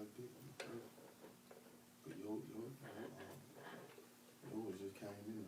like that. But yours just came in.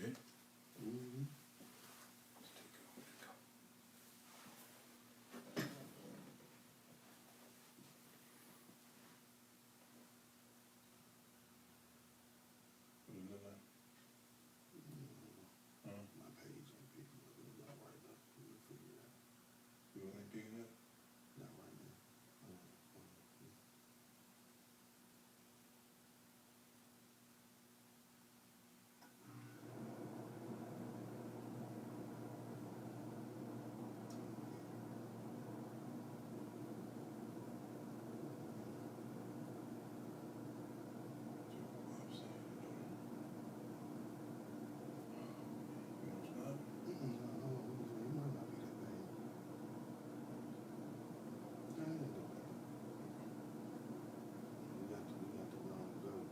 Ready? Mm-hmm. Let's take it on that cup. What it look like? Huh? My page ain't picking up. It's not right now. We'll figure it out. You ain't picking up? Not right now. It might not be that bad. Nah, it ain't that bad. We got to round it up.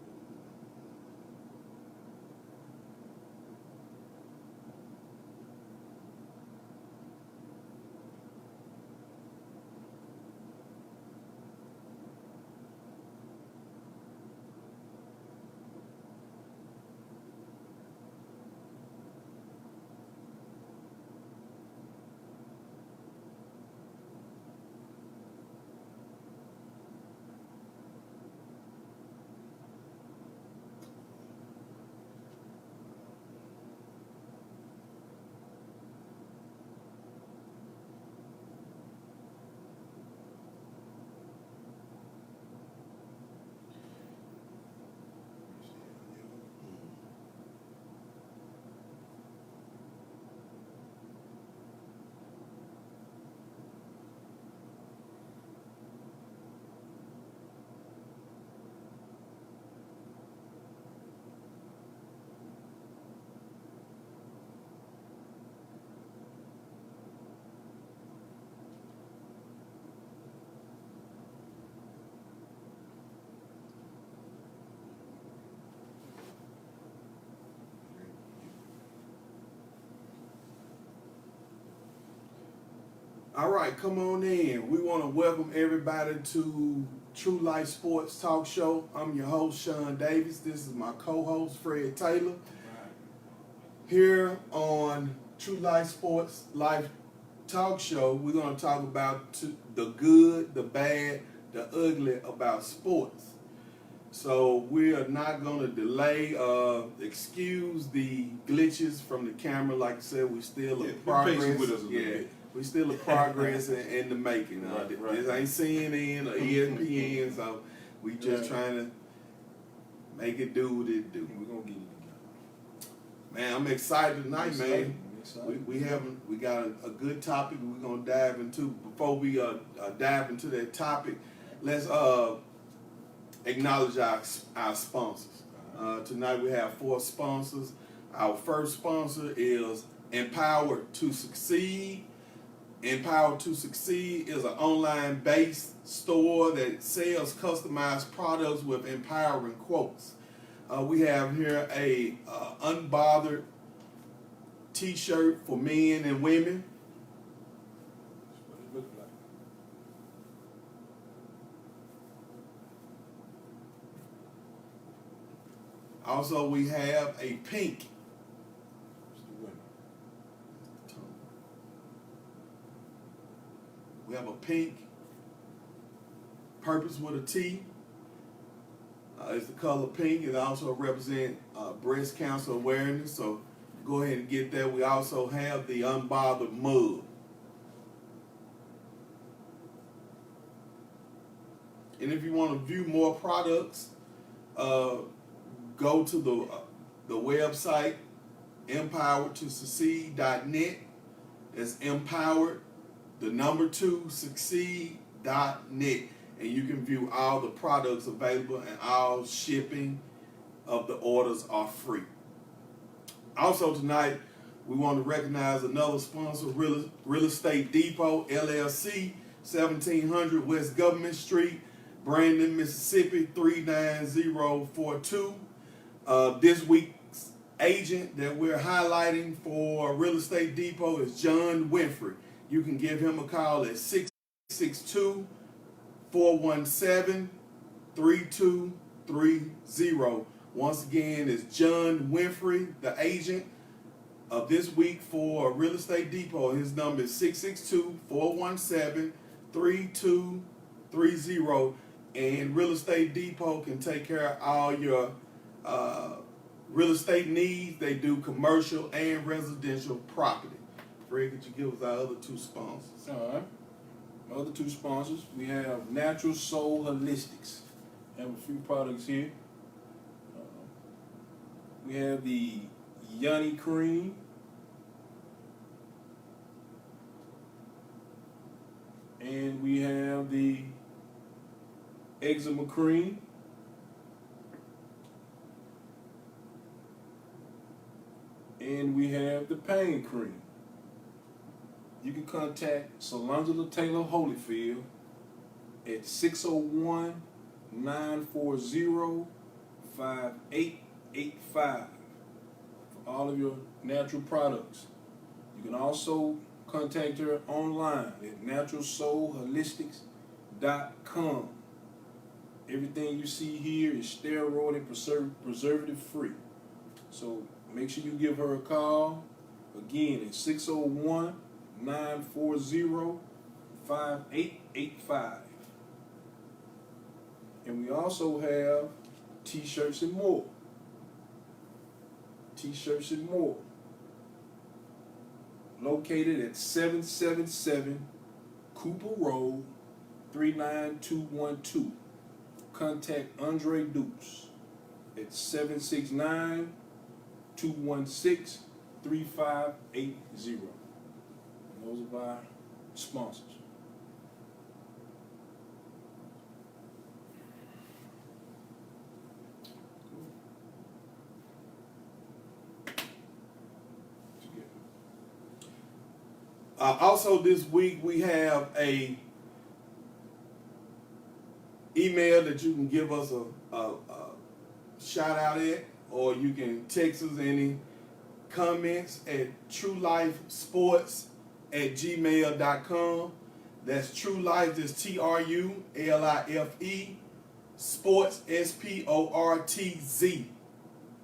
All right, come on in. We want to welcome everybody to True Life Sports Talk Show. I'm your host, Sean Davis. This is my co-host, Fred Taylor. Here on True Life Sports Life Talk Show, we're going to talk about the good, the bad, the ugly about sports. So we are not going to delay. Excuse the glitches from the camera. Like I said, we still in progress. Be patient with us a little bit. We still in progress in the making. Right. This ain't CNN or ESPN, so we just trying to make it do what it do. We're gonna get it together. Man, I'm excited tonight, man. Excited. We got a good topic we're gonna dive into. Before we dive into that topic, let's acknowledge our sponsors. Tonight we have 4 sponsors. Our first sponsor is Empowered to Succeed. Empowered to Succeed is an online-based store that sells customized products with empowering quotes. We have here a unbothered t-shirt for men and women. That's what it looks like. Also, we have a pink. It's the winner. We have a pink purpose with a T. It's the color pink. It also represents breast cancer awareness. So go ahead and get that. We also have the unbothered mug. And if you want to view more products, go to the website empoweredtosucceed.net. That's empowered, the number 2, succeed.net. And you can view all the products available, and all shipping of the orders are free. Also tonight, we want to recognize another sponsor, Real Estate Depot, LLC, 1700 West Government Street, Brandon, Mississippi, 39042. This week's agent that we're highlighting for Real Estate Depot is John Winfrey. You can give him a call at 662-417-3230. Once again, it's John Winfrey, the agent of this week for Real Estate Depot. His number is 662-417-3230. And Real Estate Depot can take care of all your real estate needs. They do commercial and residential property. Fred, could you give us our other 2 sponsors? All right. My other 2 sponsors, we have Natural Soul Holistics. I have a few products here. We have the Yanni Cream. And we have the Eczema Cream. And we have the Pain Cream. You can contact Solangela Taylor Holyfield at 601-940-5885 for all of your natural products. You can also contact her online at naturalsoulholistics.com. Everything you see here is steroid and preservative free. So make sure you give her a call. Again, at 601-940-5885. And we also have T-shirts and more. T-shirts and more. Located at 777 Cooper Road, 39212. Contact Andre Dukes at 769-216-3580. Those are our sponsors. Also this week we have a email that you can give us a shout out at, or you can text us any comments at truelifesports@gmail.com. That's True Life, that's TRULIFE, sports, SPORTZ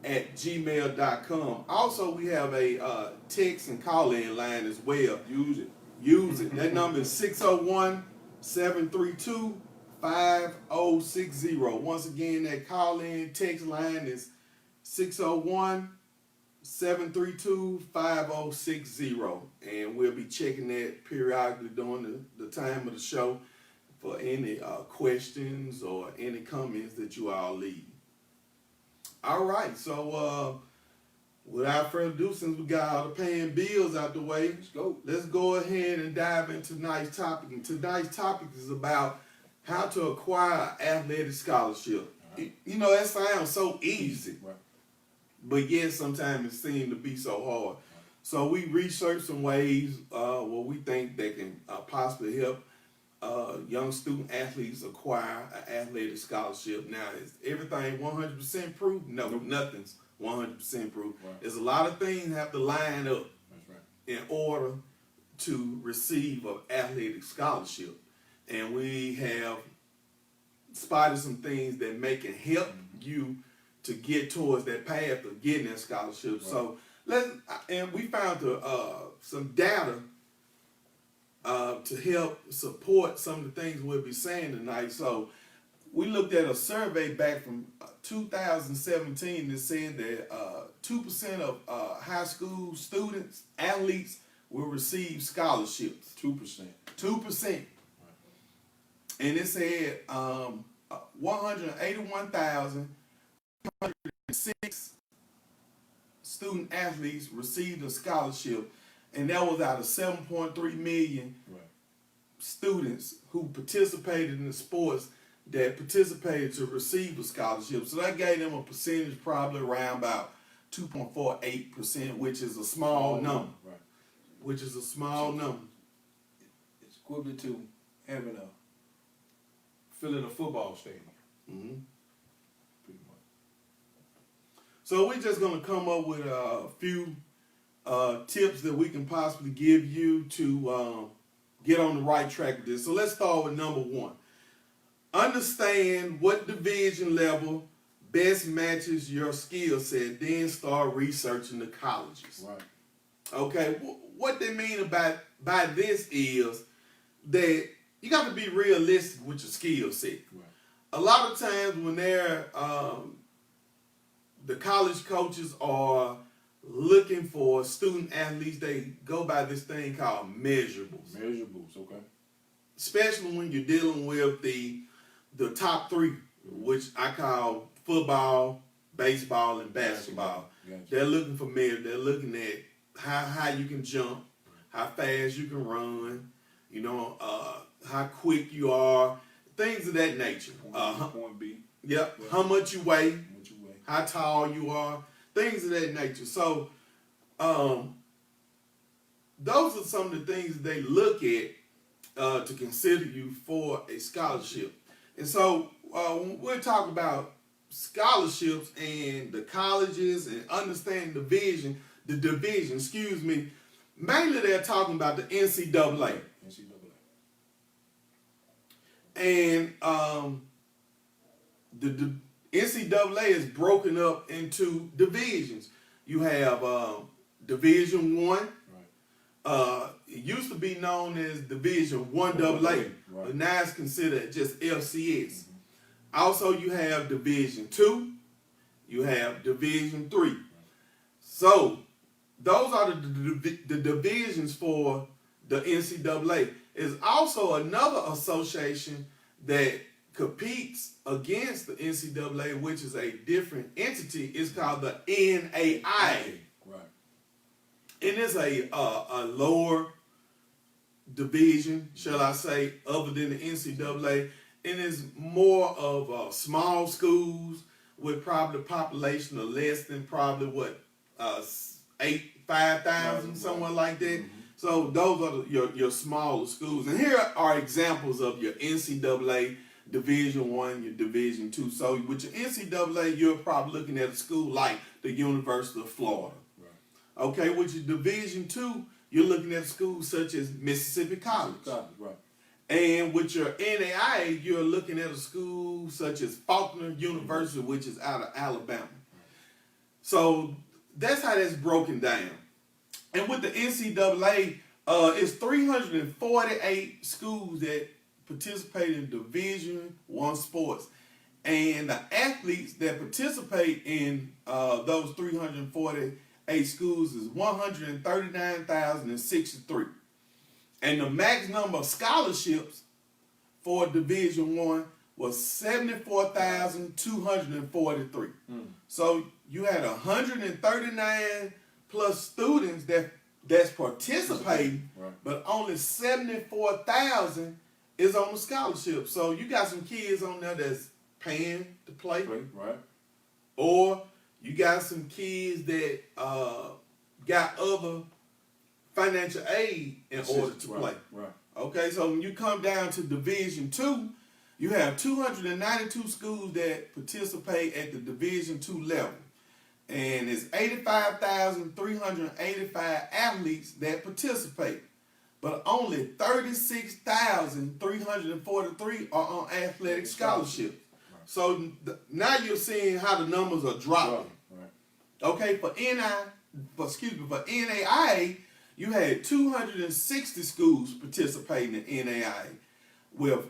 @gmail.com. Also, we have a text and call-in line as well. Use it. Use it. That number is 601-732-5060. Once again, that call-in text line is 601-732-5060. And we'll be checking that periodically during the time of the show for any questions or any comments that you all leave. All right, so without further ado, since we got all the paying bills out the way, let's go ahead and dive into tonight's topic. And tonight's topic is about how to acquire an athletic scholarship. Right. You know, that sounds so easy, Right. but yet sometimes it seems to be so hard. So we researched some ways where we think they can possibly help young student athletes acquire an athletic scholarship. Now, is everything 100% proof? No, nothing's 100% proof. Right. There's a lot of things that have to line up That's right. in order to receive an athletic scholarship. And we have spotted some things that may can help you to get towards that path of getting that scholarship. Right. So we found some data to help support some of the things we'll be saying tonight. So we looked at a survey back from 2017 that said that 2% of high school students, athletes, will receive scholarships. 2%. 2%. And it said 181,106 student athletes received a scholarship, and that was out of 7.3 million Right. students who participated in the sports that participated to receive a scholarship. So that gave them a percentage probably around about 2.48%, which is a small number. Right. Which is a small number. It's equivalent to having filling a football stadium, Mm-hmm. pretty much. So we're just going to come up with a few tips that we can possibly give you to get on the right track with this. So let's start with number one. Understand what division level best matches your skill set, then start researching the colleges. Right. Okay, what they mean by this is that you got to be realistic with your skill set. Right. A lot of times when they're the college coaches are looking for student athletes, they go by this thing called measurables. Measurables, okay. Especially when you're dealing with the top three, which I call football, baseball, and basketball. Gotcha. They're looking for measures. They're looking at how you can jump, how fast you can run, how quick you are, things of that nature. Point B. Yep. How much you weigh, What you weigh. how tall you are, things of that nature. So, those are some of the things they look at to consider you for a scholarship. And so, when we're talking about scholarships and the colleges and understanding the division, mainly they're talking about the NCAA. NCAA. And the NCAA is broken up into divisions. You have Division One. Right. It used to be known as Division 1AA, Right. but now it's considered just FCS. Mm-hmm. Also, you have Division 2. You have Division 3. So, those are the divisions for the NCAA. There's also another association that competes against the NCAA, which is a different entity. It's called the NAIA. Right. And it's a lower division, shall I say, other than the NCAA. And it's more of small schools with probably a population of less than probably 5,000, somewhere like that. Mm-hmm. So those are your smaller schools. And here are examples of your NCAA Division 1, your Division 2. So with your NCAA, you're probably looking at a school like the University of Florida. Right. Okay, with your Division 2, you're looking at schools such as Mississippi College. Right. And with your NAIA, you're looking at a school such as Faulkner University, which is out of Alabama. So that's how that's broken down. And with the NCAA, it's 348 schools that participate in Division I sports. And the athletes that participate in those 348 schools is 139,063. And the max number of scholarships for Division I was 74,243. So you had 139 plus students that's participating, Right. but only 74,000 is on the scholarship. So you got some kids on there that's paying to play, Right. or you got some kids that got other financial aid in order to play. Right. Okay, so when you come down to Division II, you have 292 schools that participate at the Division II level. And it's 85,385 athletes that participate. But only 36,343 are on athletic scholarships. Right. So now you're seeing how the numbers are dropping. Right. Okay, for NAIA, you had 260 schools participating in NAIA with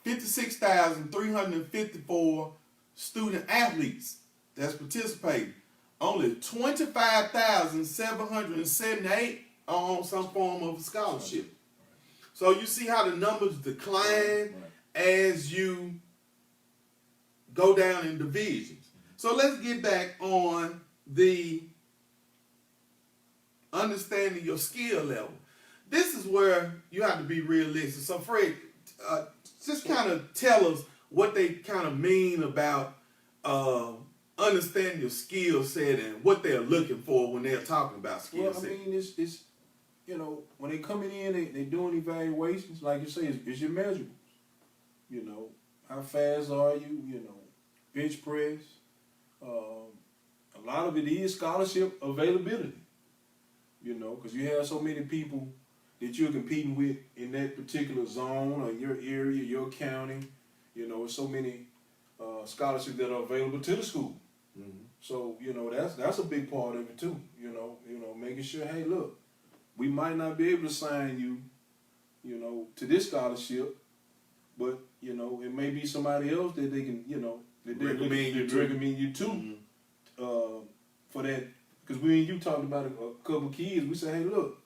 56,354 student athletes that's participating. Only 25,778 are on some form of a scholarship. So you see how the numbers decline as you go down in divisions. So let's get back on the understanding your skill level. This is where you have to be realistic. So, Fred, just kind of tell us what they kind of mean about understanding your skill set and what they're looking for when they're talking about skill Well, set. I mean, it's when they coming in, they doing evaluations. Like you say, it's your measurables. You know, how fast are you? You know, bench press. A lot of it is scholarship availability. You know, because you have so many people that you're competing with in that particular zone or your area, your county. You know, so many scholarships that are available to the school. Mm-hmm. So that's a big part of it too. You know, making sure, hey, look, we might not be able to sign you, to this scholarship, but it may be somebody else that they can, that they recommend you to, Mm-hmm. For that. Because we and you talked about a couple kids. We said, hey, look,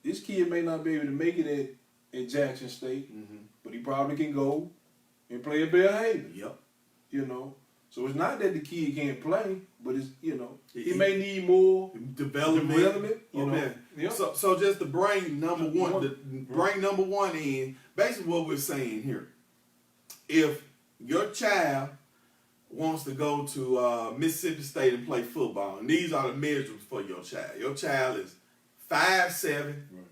this kid may not be able to make it at Jackson State, Mm-hmm. but he probably can go and play at Belhaven. Yep. So it's not that the kid can't play, but it's he He- may need more Development. Okay. Yep. So just to bring number one in, basically what we're saying here. If your child wants to go to Mississippi State and play football, and these are the measures for your child. Your child is 5'7", Right.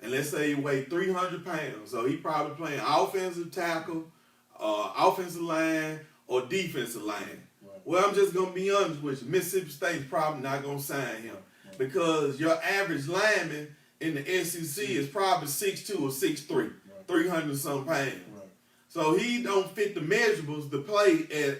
and let's say he weighs 300 pounds. So he probably playing offensive tackle, offensive line, or defensive line. Right. Well, I'm just going to be honest with you. Mississippi State's probably not going to sign him because your average lineman in the SEC is probably 6'2" or 6'3", 300 some pounds. Right. So he don't fit the measurables to play at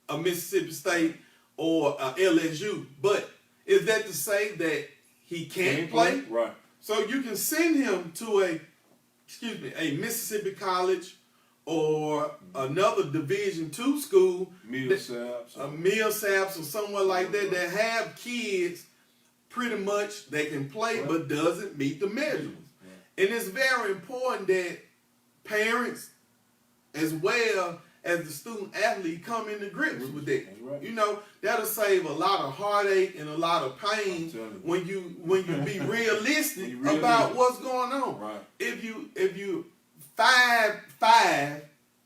a Mississippi State or a LSU. But is that to say that he can't play? Right. So you can send him to a Mississippi college or another Division II school, Millsaps. a Millsaps or somewhere like that have kids pretty much that can play but doesn't meet the measurables. And it's very important that parents as well as the student athlete come into grips with that. That's right. That'll save a lot of heartache and a lot of pain when you be realistic about what's going on. Right. If you 5'5"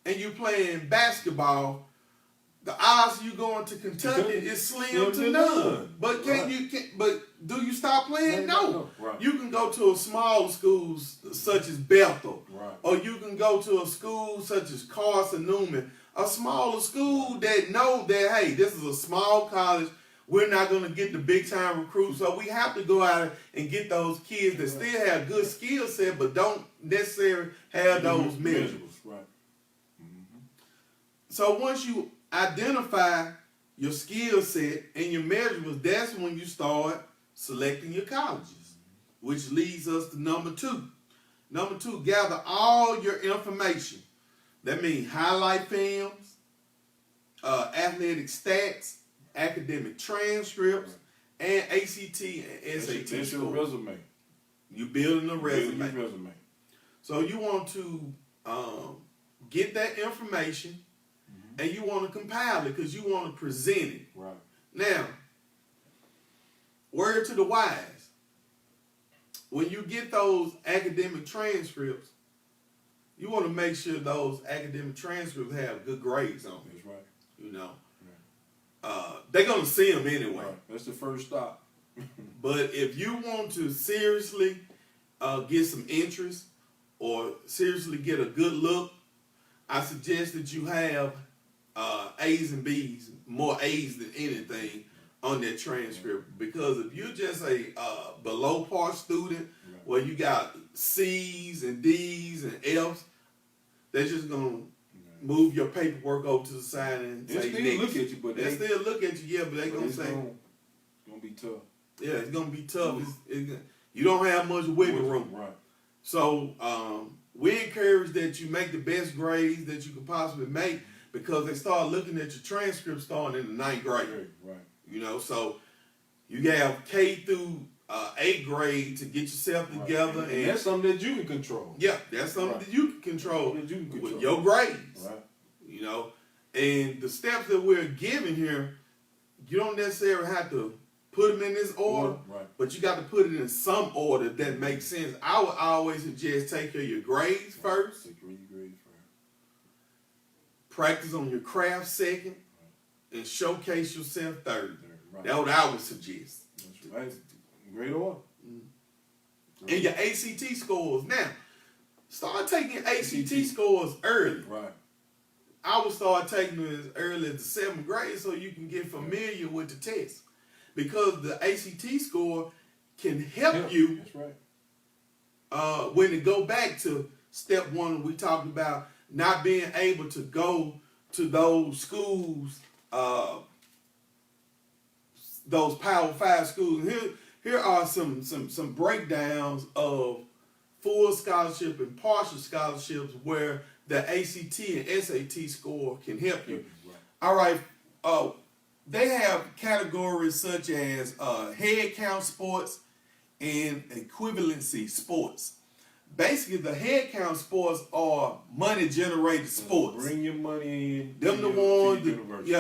and you playing basketball, the odds of you going to Kentucky is slim to none. But but do you stop playing? No. Right. You can go to a small school such as Bethel. Right. Or you can go to a school such as Carson Newman, a smaller school that know that, hey, this is a small college. We're not going to get the big time recruits. So we have to go out and get those kids that still have good skill set but don't necessarily have those measurables. Right. So once you identify your skill set and your measurables, that's when you start selecting your colleges, which leads us to number two. Number two, gather all your information. That means highlight films, athletic stats, academic transcripts, and ACT and SAT That's your scores. resume. You're building a resume. Building your resume. So you want to get that information and you want to compile it because you want to present it. Right. Now, word to the wise. When you get those academic transcripts, you want to make sure those academic transcripts have good grades on them. That's right. They're going to see them anyway. Right. That's the first stop. But if you want to seriously get some interest or seriously get a good look, I suggest that you have A's and B's, more A's than anything on that transcript. Because if you're just a below par student where you got C's and D's and F's, they're just going to move your paperwork over to the side and They say still next. look at you, but They still look at you, but they're going to say, it's going to be tough. yeah, it's going to be tough. You don't have much wiggle room. Right. So, We encourage that you make the best grades that you can possibly make because they start looking at your transcript starting in the 9th grade. right. So you have K through 8th grade to get yourself together. And that's something that you can control. Yeah, that's something that you can control That you can control. with your grades. Right. And the steps that we're giving here, you don't necessarily have to put them in this order, Right. but you got to put it in some order that makes sense. I would always suggest take care of your grades first, Take your grades first. practice on your craft second, and showcase yourself third. Right. That's what I would suggest. That's right. Great order. And your ACT scores. Now, start taking ACT scores early. Right. I would start taking them as early as the 7th grade so you can get familiar with the test. Because the ACT score can help you That's right. when it go back to step one we talked about, not being able to go to those schools, those Power 5 schools. And here are some breakdowns of full scholarship and partial scholarships where the ACT and SAT score can help you. Right. All right. They have categories such as head count sports and equivalency sports. Basically, the head count sports are money generated sports. Bring your money in. Them the ones,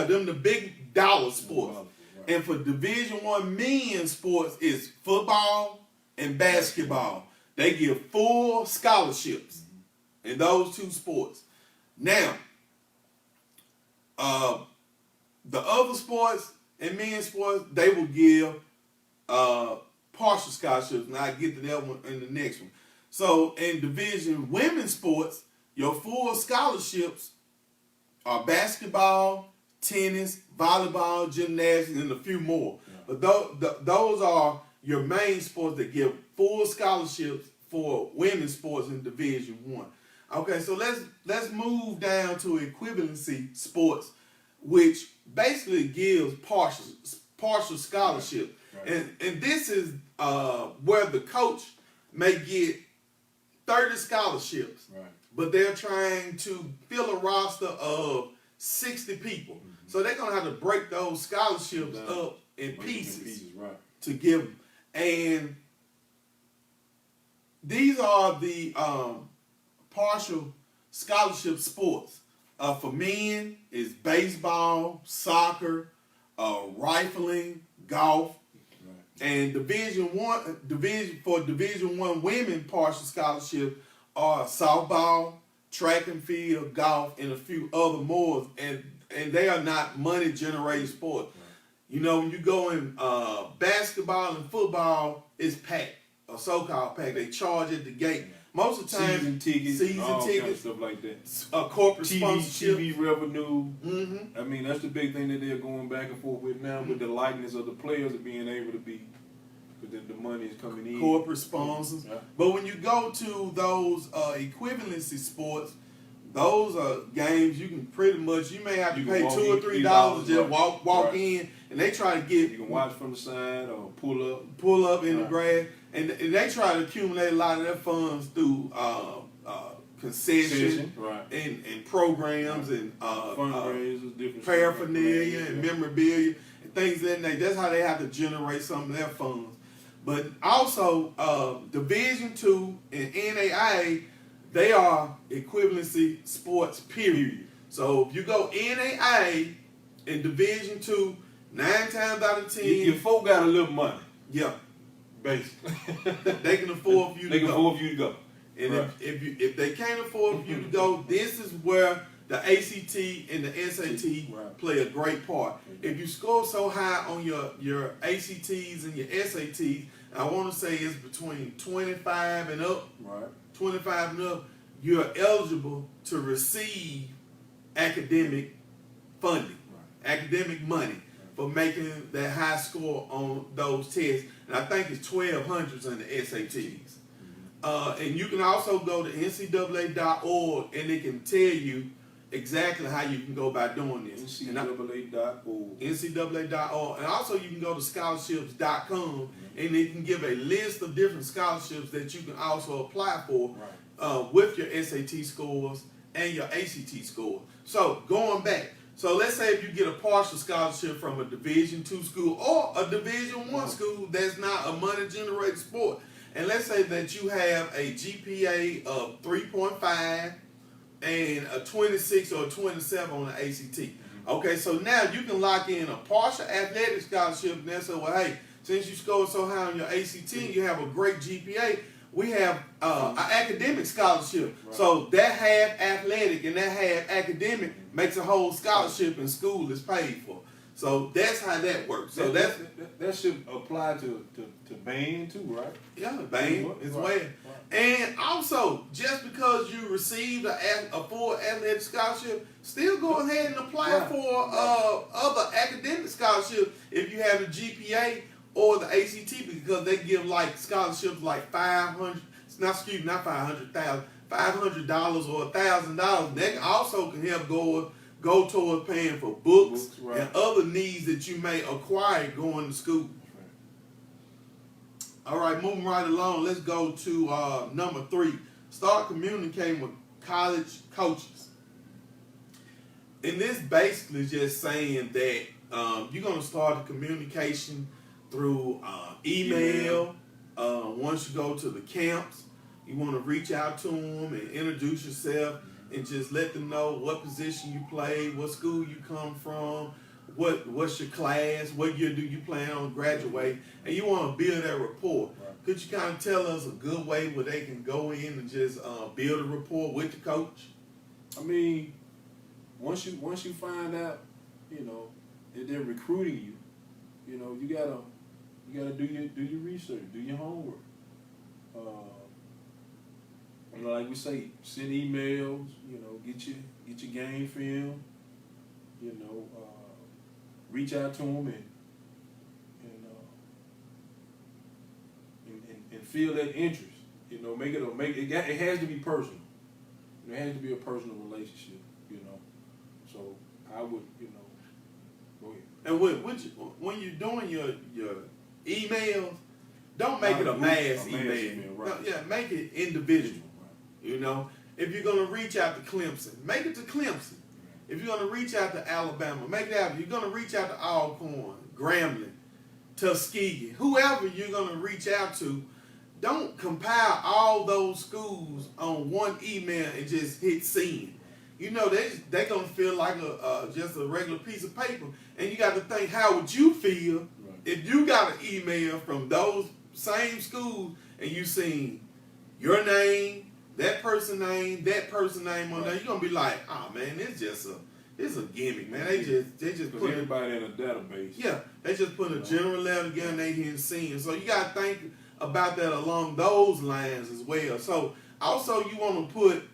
them the big dollar sports. Right. And for Division I men's sports is football and basketball. They give full scholarships in those two sports. Now, the other sports and men's sports, they will give partial scholarships, and I'll get to that one in the next one. So in Division women's sports, your full scholarships are basketball, tennis, volleyball, gymnastics, and a few more. Yeah. But those are your main sports that give full scholarships for women's sports in Division I. Okay, so let's move down to equivalency sports, which basically gives partial scholarship. Right. And this is where the coach may get 30 scholarships, Right. but they're trying to fill a roster of 60 people. Mm-hmm. So they're going to have to break those scholarships Down. up in pieces Right. to give them. And these are the partial scholarship sports. For men, is baseball, soccer, rifling, golf. And Division I women partial scholarship are softball, track and field, golf, and a few other more. And they are not money generating sports. Right. You know, when you go in basketball and football, it's packed, a so-called packed. They charge at the gate. Most of the time, Season tickets, all kind of tickets, stuff like that. corporate sponsorship. TV revenue. Mm-hmm. I mean, that's the big thing that they're going back and forth with now, with the likeness of the players of being able to be, because the money is coming in. Corporate sponsors. Yeah. But when you go to those equivalency sports, those are games you can pretty much, you may have to You pay can walk $2 or in, $3 just right. walk Right. in, and they try to get You can watch from the side or pull up in the Right. grass, and they try to accumulate a lot of their funds through concession Right. and programs and Fundraisers, different paraphernalia stuff. and memorabilia and things like that. That's how they have to generate some of their funds. But also, Division II and NAIA, they are equivalency sports, period. So if you go NAIA in Division II, 9 times out of 10, Your folk got a little money, yeah, basically. they can afford for you They to can go. afford for you to go. And Right. if they can't afford for you to go, this is where the ACT and the SAT Right. play a great part. If you score so high on your ACTs and your SATs, I want to say it's between 25 and up, Right. 25 and up, you're eligible to receive academic funding, academic money for making that high score on those tests. And I think it's 1200s on the SATs. And you can also go to ncaa.org and it can tell you exactly how you can go about doing this. NCAA.org. ncaa.org. And also you can go to scholarships.com and it can give a list of different scholarships that you can also apply for with your SAT scores and your ACT score. So going back, so let's say if you get a partial scholarship from a Division II school or a Division I school that's not a money generated sport, and let's say that you have a GPA of 3.5 and a 26 or a 27 on the ACT. Okay, so now you can lock in a partial athletic scholarship and they say, well, hey, since you scored so high on your ACT, you have a great GPA. We have an academic scholarship. Right. So that half athletic and that half academic makes a whole scholarship in school is paid for. So that's how that works. So that should apply to band too, right? yeah, bang as well. Right. And also, just because you received a full athletic scholarship, still go ahead and apply for other academic scholarships if you have a GPA or the ACT, because they give like scholarships like $500 or $1,000 or $1,000. That also can help go towards paying for books right. and other needs that you may acquire going to school. All right, moving right along, let's go to number 3. Start communicating with college coaches. And this basically just saying that you're going to start the communication through email. Once you go to the camps, you want to reach out to them and introduce yourself and just let them know what position you play, what school you come from, what's your class, what year do you plan on graduating, and you want to build that rapport. Right. Could you kind of tell us a good way where they can go in and just build a rapport with the coach? I mean, once you find out, you know, that they're recruiting you, you know, you gotta do your research, do your homework. You know, like we say, send emails. You know, get your game film. You know, reach out to them and feel that interest. You know, it has to be personal. It has to be a personal relationship. You know, so I would, you know, go ahead. And when you're doing your emails, don't make it a mass email. Right. No, yeah, make it individual. Right. You know, if you're gonna reach out to Clemson, make it to Clemson. If you're gonna reach out to Alabama, make it out. If you're gonna reach out to Alcorn, Grambling, Tuskegee, whoever you're gonna reach out to, don't compile all those schools on one email and just hit send. You know, they gonna feel like just a regular piece of paper, and you got to think, how would you feel if you got an email from those same schools and you seen your name, that person's name on there? You're gonna be like, oh man, it's a gimmick, man. They just put everybody in a database. Yeah, they just put a general letter together and they hitting send. So you gotta think about that along those lines as well. So also you want to put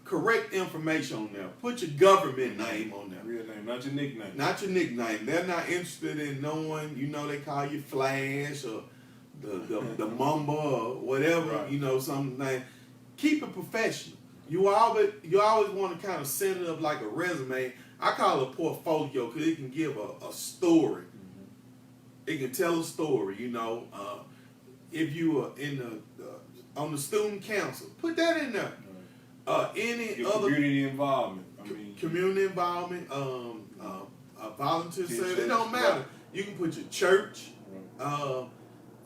correct information on there. Put your government name on there. Real name, not your nickname. Not your nickname. They're not interested in knowing, you know, they call you Flash or the Mamba or whatever, right. You know, something like. Keep it professional. You always want to kind of set it up like a resume. I call it a portfolio because it can give a story. Mm-hmm. It can tell a story, you know. If you are on the student council, put that in there. Any your other community involvement. Community involvement, volunteer service. It don't matter. Right. You can put your church,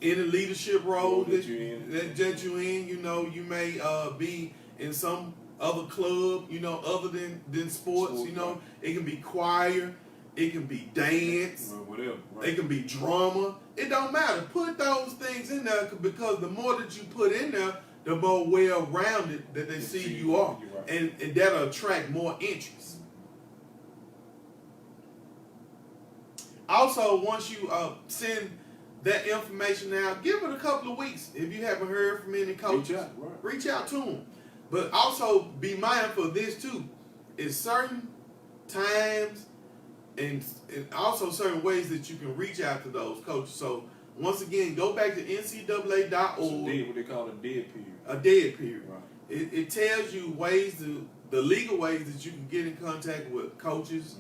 in a leadership role that you're in. You know, you may be in some other club. You know, other than sports. You know, it can be choir. It can be dance. Whatever. Right. It can be drama. It don't matter. Put those things in there because the more that you put in there, the more well-rounded that they see you are. Right. And that'll attract more interest. Also, once you send that information out, give it a couple of weeks. If you haven't heard from any coaches, reach out to them. But also be mindful of this too. It's certain times and also certain ways that you can reach out to those coaches. So once again, go back to ncaa.org. What they call a dead period. A dead period. Right. It tells you the legal ways that you can get in contact with coaches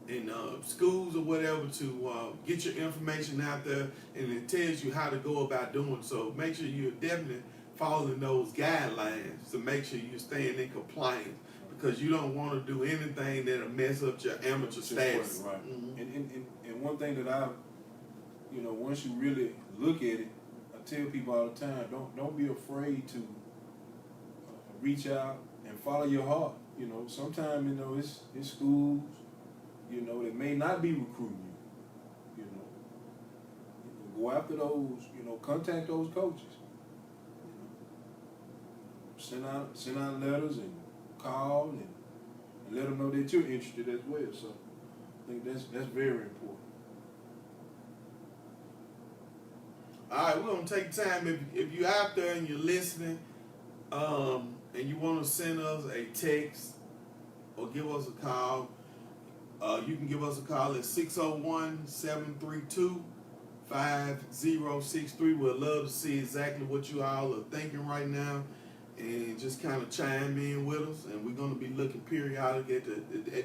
and schools or whatever to get your information out there, and it tells you how to go about doing so. Make sure you're definitely following those guidelines to make sure you're staying in compliance, because you don't want to do anything that'll mess up your amateur status. Right. Mm-hmm. And one thing that once you really look at it, I tell people all the time, don't be afraid to reach out and follow your heart. You know, sometimes, you know, it's schools, you know, that may not be recruiting you. You know, Go after those, contact those coaches. Send out letters and call and let them know that you're interested as well. So I think that's very important. All right, we're gonna take time. If you're out there and you're listening, and you want to send us a text or give us a call, you can give us a call at 601-732-5063. We'd love to see exactly what you all are thinking right now, and just kind of chime in with us. And we're gonna be looking periodically at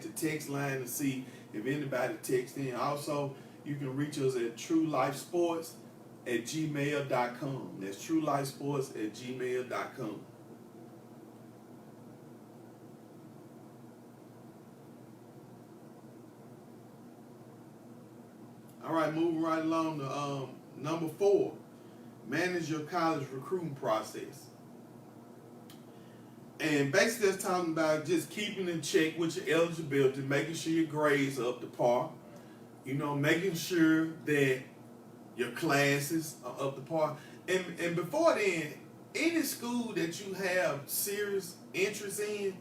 the text line to see if anybody texts in. Also, you can reach us at truelifesports@gmail.com. That's truelifesports@gmail.com. All right, moving right along to number 4, manage your college recruiting process. And basically that's talking about just keeping in check with your eligibility, making sure your grades are up to par, making sure that your classes are up to par. And before then, any school that you have serious interest in,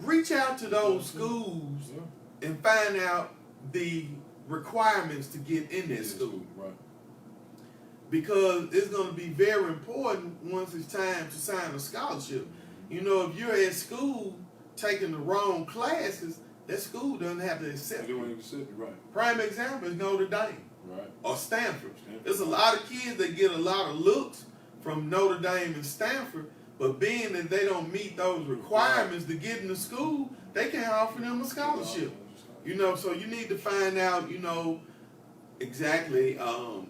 reach out to those schools and find out the requirements to get in that school. Right. Because it's going to be very important once it's time to sign a scholarship. If you're at school taking the wrong classes, that school doesn't have to accept you. Right. Prime example is Notre Dame. Right. Or Stanford. There's a lot of kids that get a lot of looks from Notre Dame and Stanford, but being that they don't meet those requirements to get into school, they can't offer them a scholarship. So you need to find out, exactly how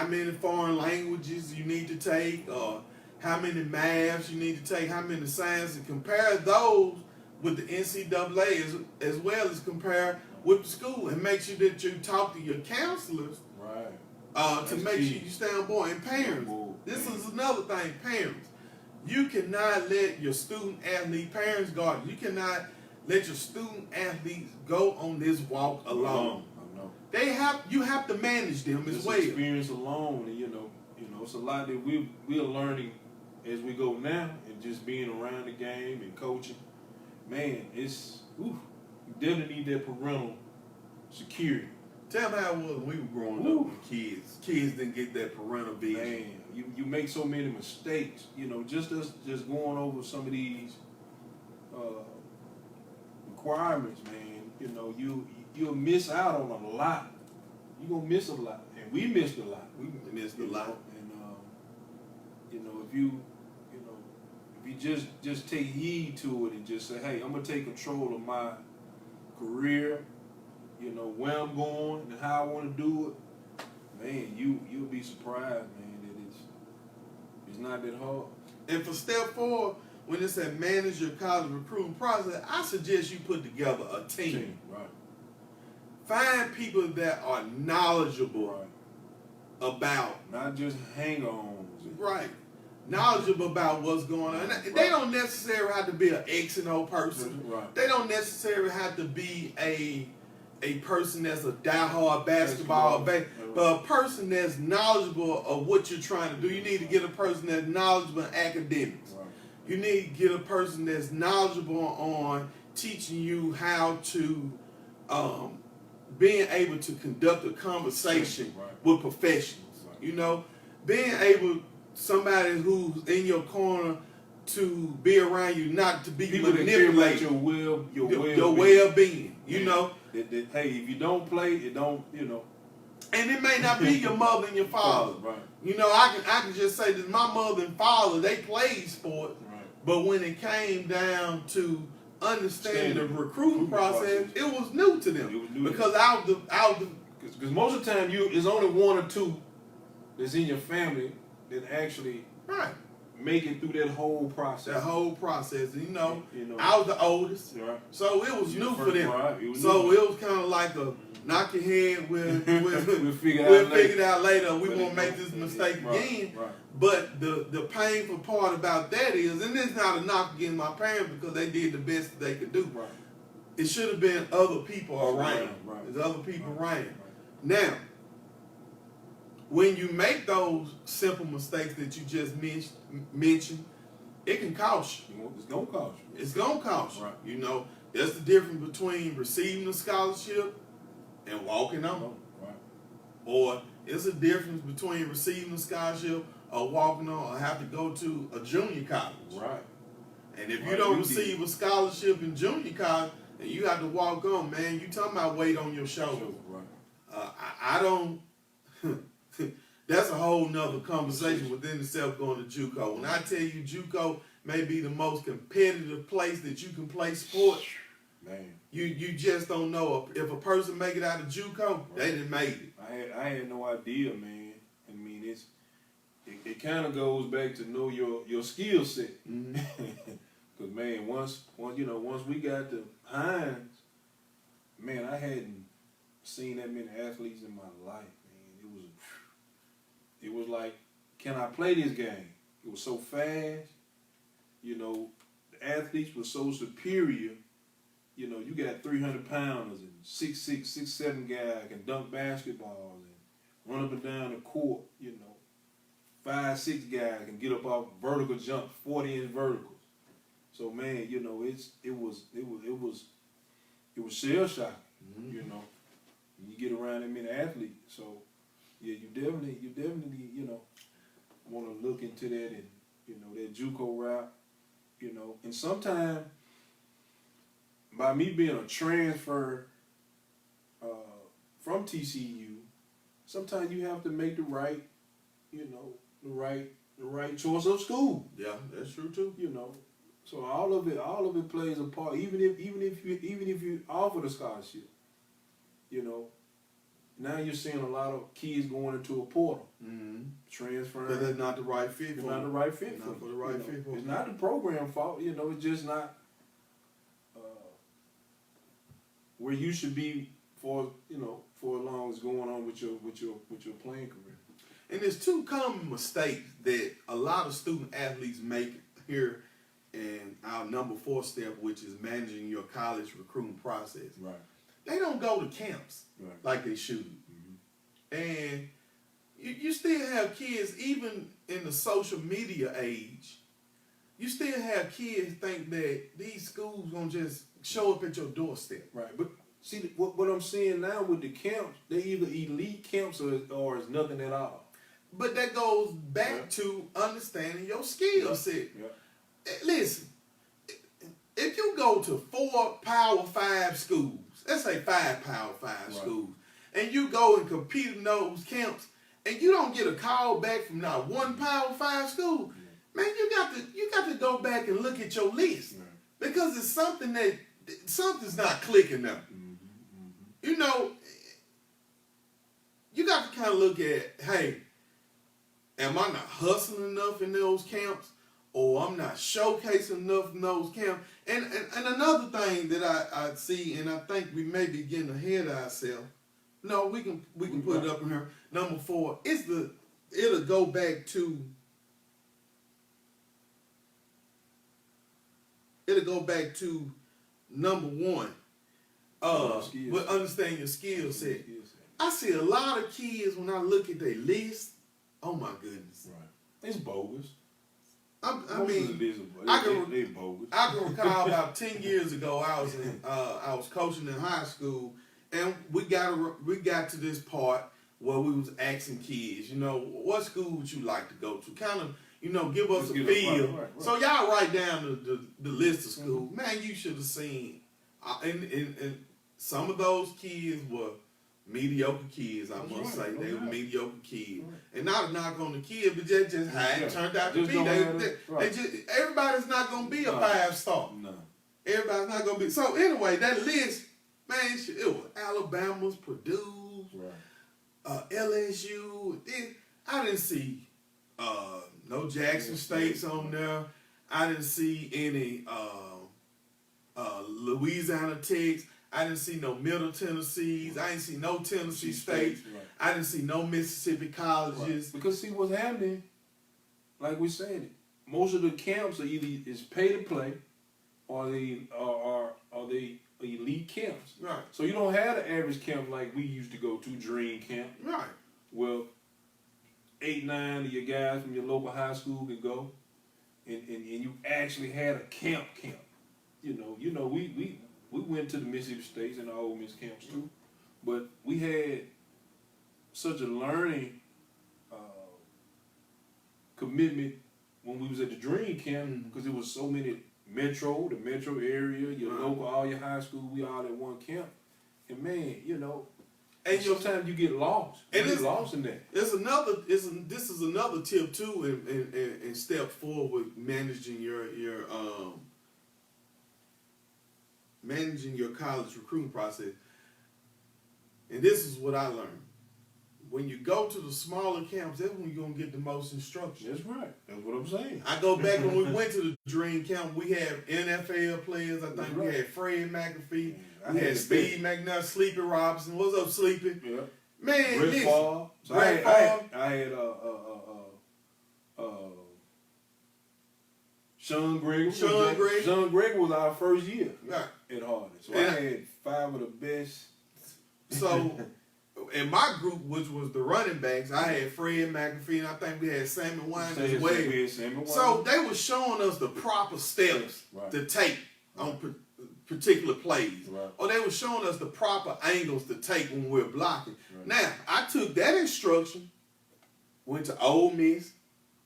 many foreign languages you need to take, or how many maths you need to take, how many science, and compare those with the NCAA as well as compare with the school, and make sure that you talk to your counselors. Right. To make sure you stay on board. And parents, this is another thing, parents. You cannot let your parents, guardians, you cannot let your student athletes go on this walk alone. I know. You have to manage them as well. Experience alone, and it's a lot that we are learning as we go now, and just being around the game and coaching. Man, you definitely need that parental security. Tell me how it was when we were growing up with kids. Kids didn't get that parental vision. Man, you make so many mistakes. Just going over some of these requirements, man. You'll miss out on a lot. You're gonna miss a lot, and we missed a lot. We missed a lot. And if you just take heed to it and just say, hey, I'm gonna take control of my career. Where I'm going and how I want to do it, man, you'll be surprised, man, that it's not that hard. And for step 4, when it said manage your college recruiting process, I suggest you put together a team. Right. Find people that are knowledgeable about, not just hang-ons. Right. Knowledgeable about what's going on. And they don't necessarily have to be an X and O person. Right. They don't necessarily have to be a person that's a diehard basketball, but a person that's knowledgeable of what you're trying to do. You need to get a person that's knowledgeable in academics. Right. You need to get a person that's knowledgeable on teaching you how to being able to conduct a conversation with professionals. Right. Being able, somebody who's in your corner to be around you, not to be people manipulated. Your well-being. That, hey, if you don't play, it don't, And it may not be your mother and your father. Right. I can just say that my mother and father, they played sports, but when it came down to understanding the recruiting process, it was new to them. It was new because because most of the time it's only one or two that's in your family that actually make it through that whole process. And I was the oldest, so it was new for them. It was kind of like a knock your head, we'll figure it out later. We won't make this mistake again. Right. But the painful part about that is, and it's not a knock against my parents because they did the best that they could do. Right. It should have been other people around. There's other people around. Now, when you make those simple mistakes that you just mentioned, it can cost you. It's gonna cost you. It's gonna cost you. Right. You know, that's the difference between receiving a scholarship and walking on. Right. Or it's a difference between receiving a scholarship or walking on or have to go to a junior college. Right. And if you Right, don't you receive a scholarship in junior college and you have to walk on, man, you talking about weight on your shoulder. Sure. Right. I don't. That's a whole nother conversation within itself going to JUCO. When I tell you JUCO may be the most competitive place that you can play sports, Man, you just don't know if a person make it out of JUCO, they done made it. I had no idea, man. I mean, it kind of goes back to know your skill set. Mm-hmm. Cause man, once we got to Hines, man, I hadn't seen that many athletes in my life, man. It was like, can I play this game? It was so fast. You know, the athletes were so superior. You know, you got 300-pounders and 6'6", 6'7" guys can dunk basketballs and run up and down the court. You know, 5'6" guys can get up off vertical jump, 40-inch verticals. So man, you know, it was shell shocking. Mm-hmm. You know, when you get around that many athletes. So yeah, you definitely you know want to look into that and you know that JUCO route. You know, and sometimes by me being a transfer from TCU, sometimes you have to make the right, you know, the right choice of school. Yeah, that's true too. You know, so all of it plays a part. Even if you offer the scholarship, you know, now you're seeing a lot of kids going into a portal, Mm-hmm. transferring. Because they're not the right fit It's for not the them. right fit Not for for the you, right you know. fit for It's them. not the program fault, you know. It's just not where you should be for as long as going on with your playing career. And there's two common mistakes that a lot of student athletes make here in our number 4 step, which is managing your college recruiting process. Right. They don't go to camps Right. like they should. Mm-hmm. And you still have kids, even in the social media age, you still have kids think that these schools gonna just show up at your doorstep. Right. But see, what I'm seeing now with the camps, they either elite camps or it's nothing at all. But that goes back to understanding your skill set. Yeah. Listen, if you go to 4 Power 5 schools, let's say 5 Power 5 Right. schools, and you go and compete in those camps, and you don't get a call back from not one Power 5 school, man, you got to go back and look at your list. Right. Because it's something's not clicking now. Mm-hmm. You know, you got to kind of look at, hey, am I not hustling enough in those camps? Or I'm not showcasing enough in those camps? And another thing that I see, and I think we may be getting ahead of ourselves. No, we can put it up in here. Number 4, it'll go back to number 1. But understand your skill set. I see a lot of kids when I look at their list. Oh my goodness! Right. It's bogus. I mean, they bogus. I can recall about 10 years ago, I was coaching in high school, and we got to this part where we was asking kids, you know, what school would you like to go to? Kind of, you know, give us a feel. Right. So y'all write down the list of schools. Mm-hmm. Man, you should have seen, and some of those kids were mediocre kids, I must say. They were mediocre kids. Right. And not a knock on the kid, but just how it turned out to be. Everybody's not going to be a 5-star. No. Everybody's not going to be. So anyway, that list, man, it was Alabama's, Purdue, LSU. I didn't see no Jackson States on there. I didn't see any Louisiana Techs. I didn't see no Middle Tennessees. I didn't see no Tennessee States. Right. I didn't see no Mississippi colleges. Right. Because see what's happening, like we said, most of the camps are either is pay to play, or they are they elite camps. Right. So you don't have the average camp like we used to go to, Dream Camp. Right. Well, 8, 9 of your guys from your local high school could go, and you actually had a camp. You know, we went to the Mississippi States and the Ole Miss camps too, but we had such a learning commitment when we was at the Dream Camp, because it was so many the metro area, your local, all your high school, we all at one camp. And man, you know, and sometimes you get lost. You get lost in that. This is another tip too, in step 4 with managing your college recruiting process. And this is what I learned. When you go to the smaller camps, that's when you're gonna get the most instruction. That's right. That's what I'm saying. I go back when we went to the Dream Camp, we had NFL players. I think That's we right. had Fred McAfee, I we had had Steve McNair, Sleepy Robinson. What's up, Sleepy? Yeah. Man, Brett listen. Favre. So Brett I had Sean Gregory. Sean Gregory was our first year Right. at Harding. So And I had 5 of the best. So, in my group, which was the running backs, I had Fred McAfee, and I think we had Sammy Wine as well. So they were showing us the proper steps to take on particular plays, or they were showing us the proper angles to take when we're blocking. Now, I took that instruction, went to Ole Miss,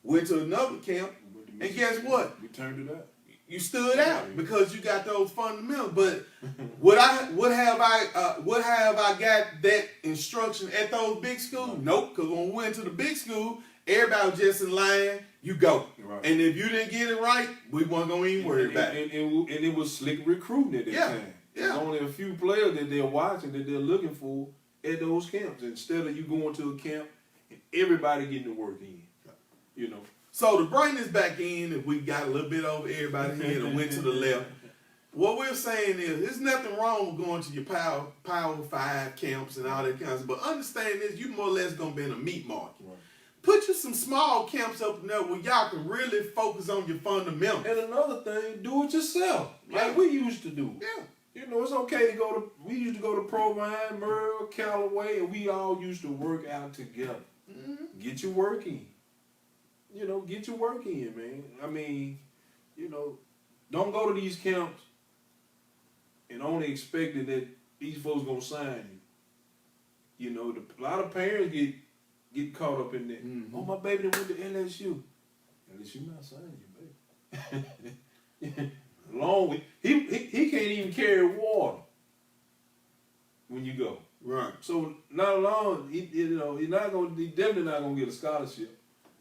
went to another camp, and guess what? We turned it up. You stood out because you got those fundamentals. But would have I got that instruction at those big schools? Nope. Because when we went to the big school, everybody was just in line. You go. Right. And if you didn't get it right, we weren't gonna even worry about it. And it was slick recruiting at that time. There's only a few players that they're watching, that they're looking for at those camps. Instead of you going to a camp and everybody getting to work in, you know. So to bring this back in, if we got a little bit over everybody here and went to the left, what we're saying is there's nothing wrong with going to your Power 5 camps and all that kind of stuff. But understand this, you more or less going to be in a meat market. Right. Put you some small camps up in there where y'all can really focus on your fundamentals. And another thing, do it yourself. Like we used to do. Yeah. You know, it's okay to we used to go to Provine, Merle, Callaway, and we all used to work out together. Mm-hmm. Get your work in. You know, get your work in, man. I mean, you know, don't go to these camps and only expecting that these folks gonna sign you. You know, a lot of parents get caught up in that. Mm-hmm. Oh, my baby done went to LSU. LSU not signing you, baby. Along with he can't even carry water when you go. Right. So not alone, he's definitely not gonna get a scholarship.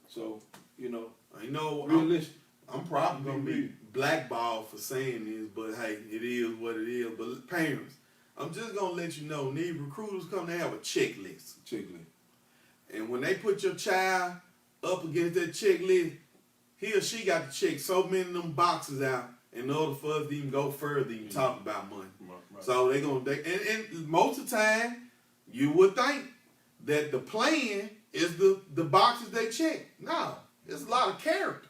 So, I know realistic. I'm probably gonna be blackballed for saying this, but hey, it is what it is. But parents, I'm just gonna let you know, these recruiters come to have a checklist. And when they put your child up against that checklist, he or she got to check so many of them boxes out in order for us to even go further, even talk about money. Right. So and most of the time, you would think that the plan is the boxes they check. No, there's a lot of character.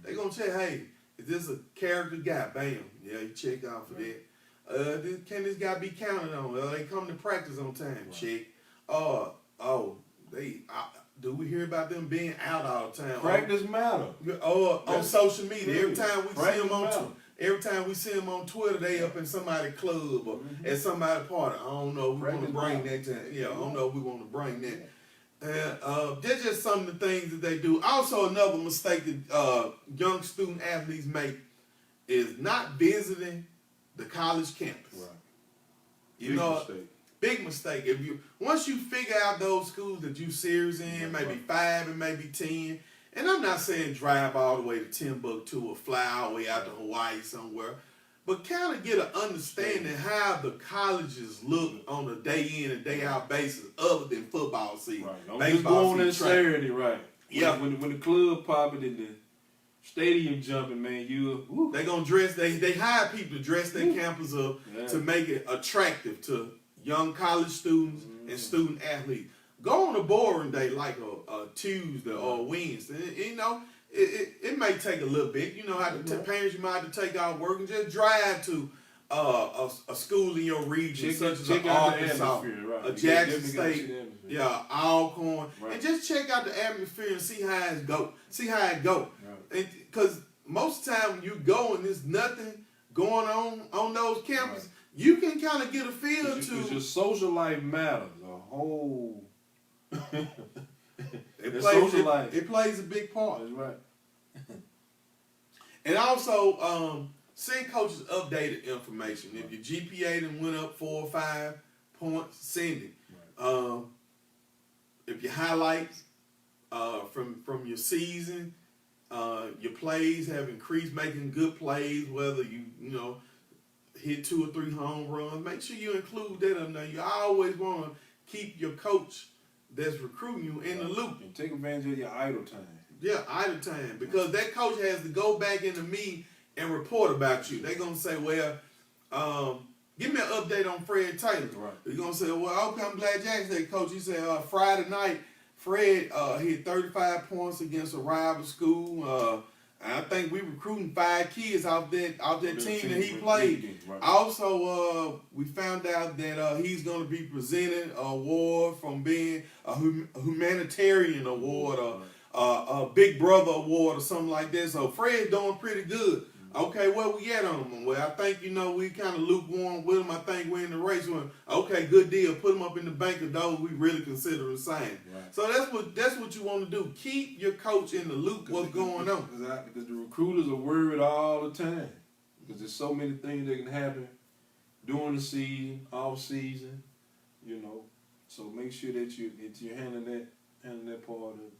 They're gonna check, hey, is this a character guy? Bam. Yeah, you check out for that. Can this guy be counted on? They come to practice on time. Check. Do we hear about them being out all the time? Practice matter. On social media. Every time we see them on Twitter, they up in somebody's club or at somebody's party. I don't know. We want to bring that to. Yeah, I don't know. We want to bring that. That's just some of the things that they do. Also, another mistake that young student athletes make is not visiting the college campus. Right. Big mistake. Once you figure out those schools that you serious in, maybe 5 and maybe 10, and I'm not saying drive all the way to Timbuktu or fly all the way out to Hawaii somewhere, but kind of get an understanding how the colleges look on a day in and day out basis other than football season. Right. Don't just go on that Saturday, right? Yeah. When the club popping and the stadium jumping, man, they gonna dress. They hire people to dress their campus up to make it attractive to young college students and student athletes. Go on a boring day like a Tuesday or a Wednesday. It may take a little bit. Parents, you might have to take out work and just drive to a school in your region, such as check an out the Arkansas, atmosphere, right. a You Jackson definitely gotta see State, the atmosphere. yeah, Alcorn, Right. and just check out the atmosphere and see how it go. See how it go, Right. because most of the time when you go and there's nothing going on those campuses, Right. you can kind of get a feel Because to. your social life matters a whole. It Your plays, social life. it plays a big part. That's right. And also, send coaches updated information. If your GPA done went up 4 or 5 points, send it. Right. If your highlights from your season, your plays have increased, making good plays, whether you know hit 2 or 3 home runs, make sure you include that in there. You always want to keep your coach that's recruiting you in the loop. And take advantage of your idle time. Yeah, idle time, because that coach has to go back into me and report about you. They're gonna say, well, give me an update on Fred Taylor. Right. They're gonna say, well, okay, I'm glad Jack said, coach. He said Friday night, Fred hit 35 points against a rival school. I think we recruiting 5 kids off that team that he played. Right. Also, we found out that he's going to be presented an award from being a humanitarian award, a Big Brother award, or something like that. So Fred's doing pretty good. Okay, where we at on him? Well, I think, we kind of lukewarm with him. I think we're in the race with him. Okay, good deal. Put him up in the bank of those we really consider the same. Right. So that's what you want to do. Keep your coach in the loop. What's going on? Because the recruiters are worried all the time. Because there's so many things that can happen during the season, off season, So make sure that you're handling that part of it.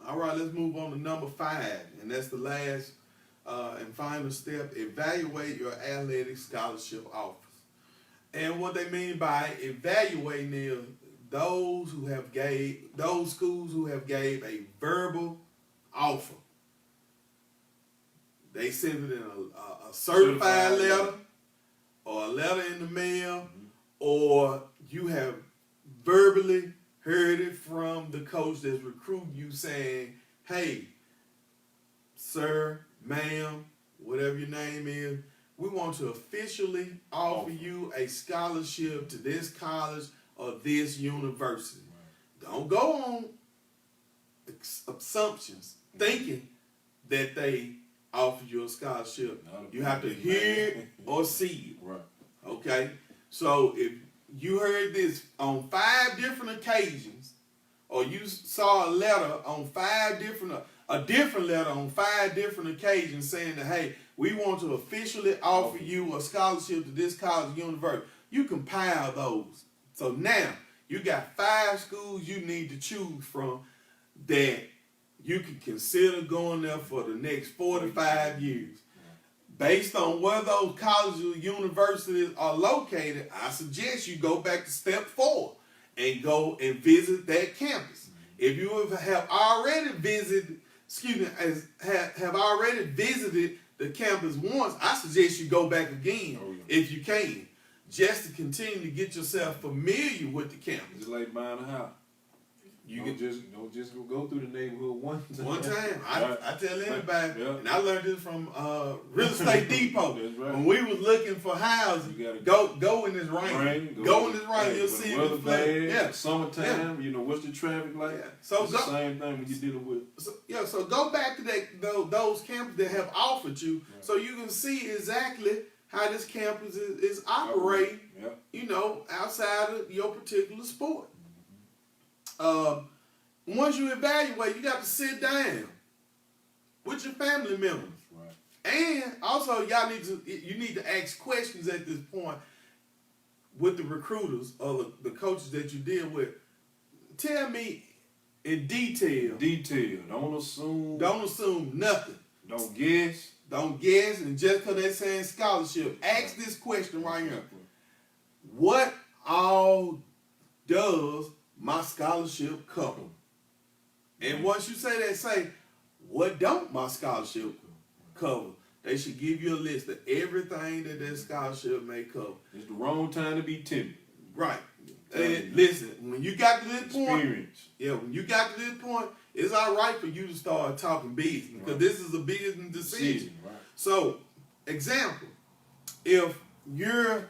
All right, let's move on to number 5, and that's the last and final step. Evaluate your athletic scholarship offers. And what they mean by evaluating is those schools who have gave a verbal offer. They send it in a certified letter, or a letter in the mail, or you have verbally heard it from the coach that's recruiting you saying, hey, sir, ma'am, whatever your name is, we want to officially offer you a scholarship to this college or this university. Right. Don't go on assumptions, thinking that they offer you a scholarship. You have to hear it or see it. Right. Okay? So if you heard this on 5 different occasions, or you saw a letter on a different letter on 5 different occasions saying that, hey, we want to officially offer you a scholarship to this college or university, you compile those. So now you got 5 schools you need to choose from that you can consider going there for the next 4 to 5 years. Based on where those colleges or universities are located, I suggest you go back to step 4 and go and visit that campus. If you have already visited, have already visited the campus once, I suggest you go back again if you can, just to continue to get yourself familiar with the campus. It's like buying a house. You don't just go through the neighborhood one time. One time. I tell anybody, yeah. and I learned this from Real Estate Depot. That's right. When we was looking for houses, go in this rain. Go in this rain, you'll see it. Weather bad, yeah. summertime, what's the traffic like? Yeah. So it's the same thing when you're dealing with. So go back to those campuses that have offered you, right, so you can see exactly how this campus is operating, outside of your particular sport. Once you evaluate, you got to sit down with your family members. Right. And also you need to ask questions at this point with the recruiters or the coaches that you deal with. Tell me in detail. Don't assume. Don't assume nothing. Don't guess. Don't guess. And just because they're saying scholarship, ask this question right here. What all does my scholarship cover? And once you say that, say, what don't my scholarship cover? They should give you a list of everything that scholarship may cover. It's the wrong time to be timid. Right. And listen, when you got to this point, when you got to this point, it's all right for you to start talking business, because this is a business decision. Right. So example, if you're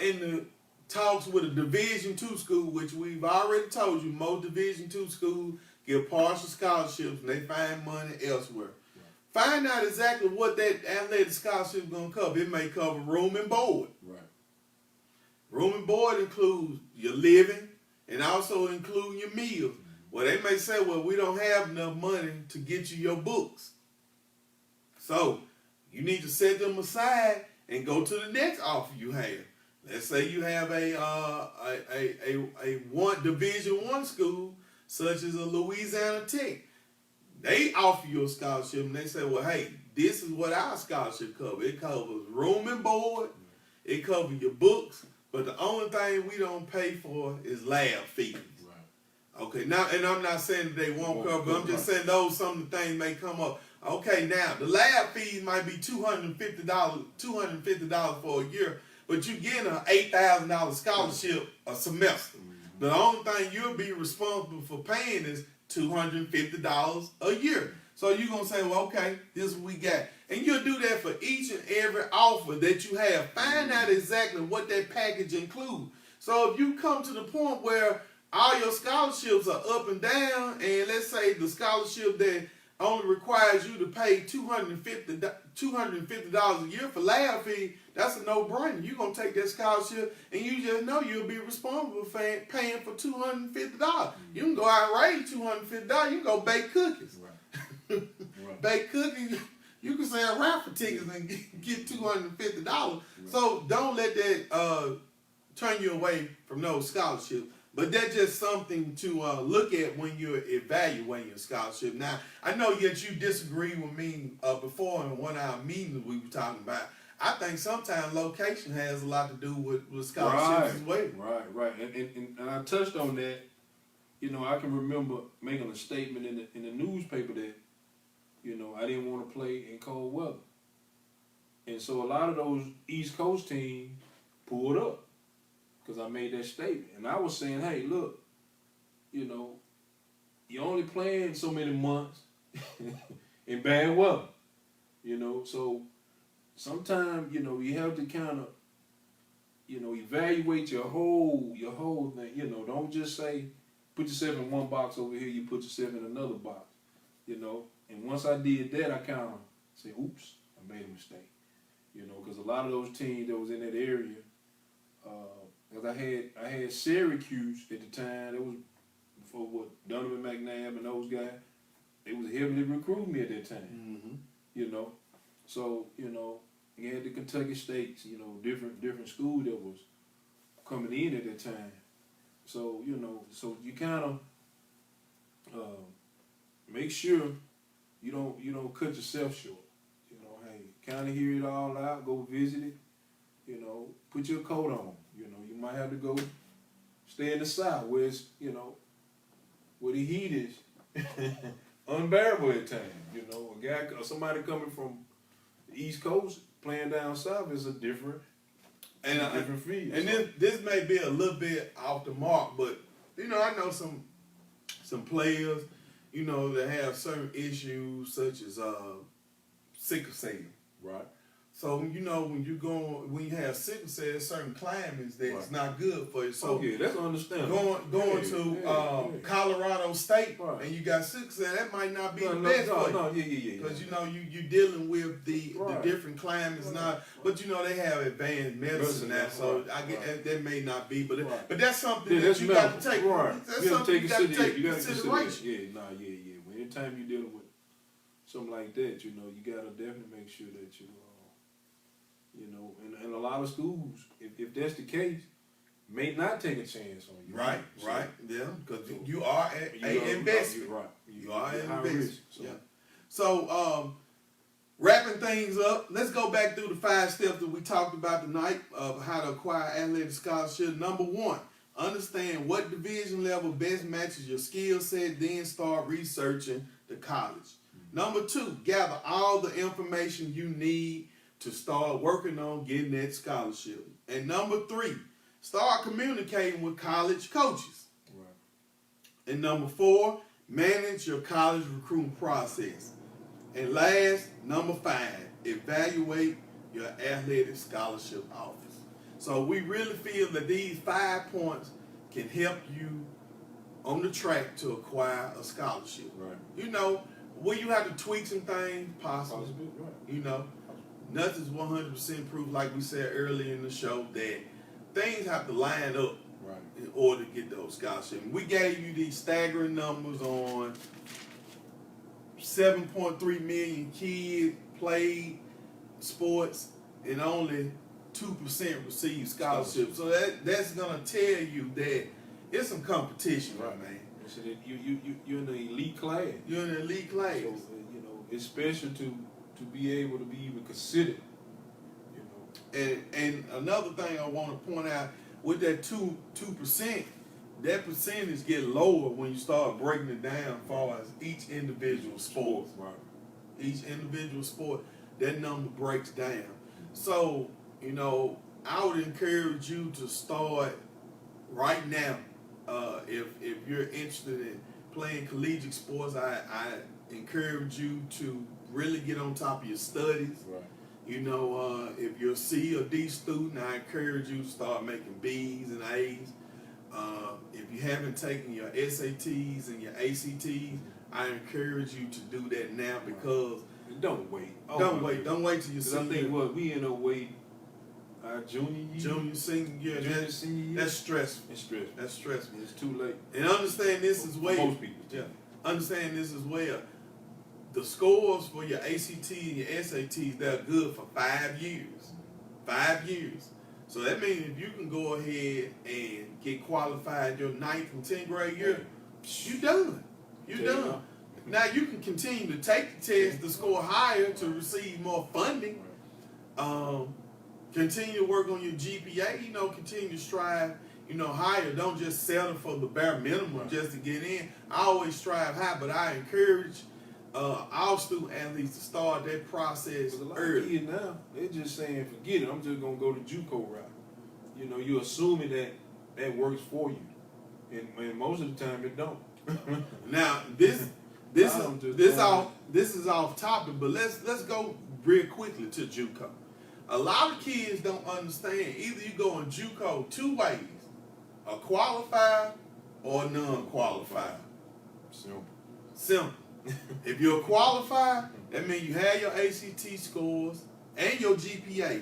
in the talks with a Division II school, which we've already told you, most Division II schools give partial scholarships and they find money elsewhere. Right. Find out exactly what that athletic scholarship is going to cover. It may cover room and board. Right. Room and board includes your living and also include your meals. Well, they may say, well, we don't have enough money to get you your books. So you need to set them aside and go to the next offer you have. Let's say you have a one Division I school, such as a Louisiana Tech. They offer you a scholarship and they say, well, hey, this is what our scholarship covers. It covers room and board, it covers your books, but the only thing we don't pay for is lab fees. Right. Okay, now, and I'm not saying that they won't cover, but I'm just saying those some of the things may come up. Okay, now the lab fees might be $250 for a year, but you get an $8,000 scholarship a semester. The only thing you'll be responsible for paying is $250 a year. So you're going to say, well, okay, this is what we got. And you'll do that for each and every offer that you have. Find out exactly what that package includes. So if you come to the point where all your scholarships are up and down, and let's say the scholarship that only requires you to pay $250 a year for lab fee, that's a no-brainer. You're going to take that scholarship, and you just know you'll be responsible for paying for $250. You can go out and raise $250. You can go bake cookies. Right. Right. Bake cookies, you can sell raffle tickets and get $250. Right. So don't let that turn you away from those scholarships. But that's just something to look at when you're evaluating your scholarship. Now, I know that you disagree with me before in one of our meetings we were talking about. I think sometimes location has a lot to do with scholarships as well. Right. And I touched on that. You know, I can remember making a statement in the newspaper that, you know, I didn't want to play in cold weather. And so a lot of those East Coast teams pulled up because I made that statement. And I was saying, hey, look, you know, you're only playing so many months in bad weather. You know, so sometimes, you know, you have to kind of, you know, evaluate your whole thing. You know, don't just say, put yourself in one box over here, you put yourself in another box. You know, and once I did that, I kind of said, oops, I made a mistake. You know, because a lot of those teams that was in that area, because I had Syracuse at the time. That was before what Donovan McNabb and those guys. They was heavily recruiting me at that time. Mm-hmm. You know, so you know you had the Kentucky States. You know, different schools that was coming in at that time. So you know, so you kind of make sure you don't cut yourself short. You know, hey, kind of hear it all out. Go visit it. You know, put your coat on. You know, you might have to go stay in the South where it's, you know, where the heat is unbearable at times. You know, somebody coming from the East Coast playing down South is a different feel. And this may be a little bit off the mark, but you know, I know some players, you know, that have certain issues such as sickle cell. Right. So, you know, when you have sickle cell, certain climates that's not good for you. So that's understandable. Going to Colorado State and you got sickle cell, that might not be the best for you. Because you know you're dealing with the different climates now, but you know they have advanced medicine now, so I get that may not be, but that's something that you got to take. That's something you got to take into consideration. Anytime you're dealing with something like that, you know, you got to definitely make sure that you know, and a lot of schools, if that's the case, may not take a chance on you. Right, yeah, because you are an investment. You are an investment. Yeah. So, wrapping things up, let's go back through the 5 steps that we talked about tonight of how to acquire athletic scholarship. Number 1, understand what division level best matches your skill set, then start researching the college. Number 2, gather all the information you need to start working on getting that scholarship. And number 3, start communicating with college coaches. Right. And number 4, manage your college recruiting process. And last, number 5, evaluate your athletic scholarship office. So we really feel that these 5 points can help you on the track to acquire a scholarship. Right. You know, will you have to tweak some things? Possibly. Right. You know, nothing's 100% proof, like we said earlier in the show, that things have to line up Right. in order to get those scholarships. We gave you these staggering numbers on 7.3 million kids played sports and only 2% received scholarships. So that's gonna tell you that it's some competition, Right. man. So that you're in the elite class. You're in the elite class. So you know, it's special to be able to be even considered. You know. And another thing I want to point out with that 2%, that percentage get lower when you start breaking it down as far as each individual sport. Right. Each individual sport, that number breaks down. So, you know, I would encourage you to start right now. If you're interested in playing collegiate sports, I encourage you to really get on top of your studies. Right. You know, if you're a C or D student, I encourage you to start making B's and A's. If you haven't taken your SATs and your ACTs, I encourage you to do that now because Don't wait. don't wait till you I think senior, what we end up waiting our junior year, junior, senior year. junior, senior year. That's stressful. It's stressful. That's stressful. It's too late. And understand this as For well. most people. Yeah. Understand this as well. The scores for your ACT and your SATs, they're good for 5 years. 5 years. So that means if you can go ahead and get qualified your 9th and 10th grade year, you done. You Tell you done. now. Now you can continue to take the test to score higher to receive more funding. Continue to work on your GPA, you know, continue to strive, you know, higher. Don't just settle for the bare minimum just to get in. I always strive high, but I encourage our student athletes to start that process Because a lot of early. kids now, they're just saying, forget it, I'm just going to go the JUCO route. You know, you're assuming that works for you. And most of the time it don't. Now this is off topic, but let's go real quickly to JUCO. A lot of kids don't understand. Either you go in JUCO 2 ways: a qualified or a non-qualified. Simple. If you're qualified, that means you have your ACT scores and your GPA,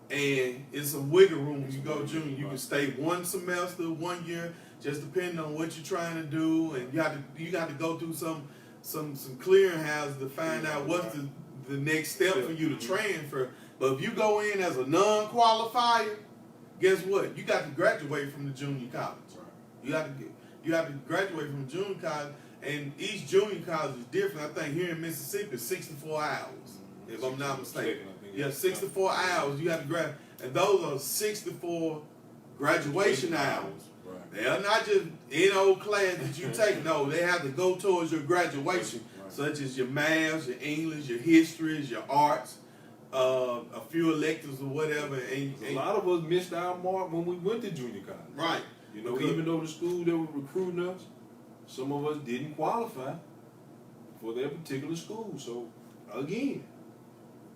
and it's some wiggle room when you go junior. You can stay 1 semester, 1 year, just depending on what you're trying to do, and you got to go through some clearinghouses to find out what's the next step for you to transfer. But if you go in as a non-qualifier, guess what? You got to graduate from the junior college. You have to graduate from junior college, and each junior college is different. I think here in Mississippi, 64 hours, if I'm not mistaken. Yeah, 64 hours you have to graduate, and those are 64 graduation hours. Right. They are not just NO class that you take. No, they have to go towards your graduation, such as your math, your English, your histories, your arts, a few electives or whatever. And A lot of us missed our mark when we went to junior college. right. You know, even though the school that were recruiting us, some of us didn't qualify for their particular school. So again,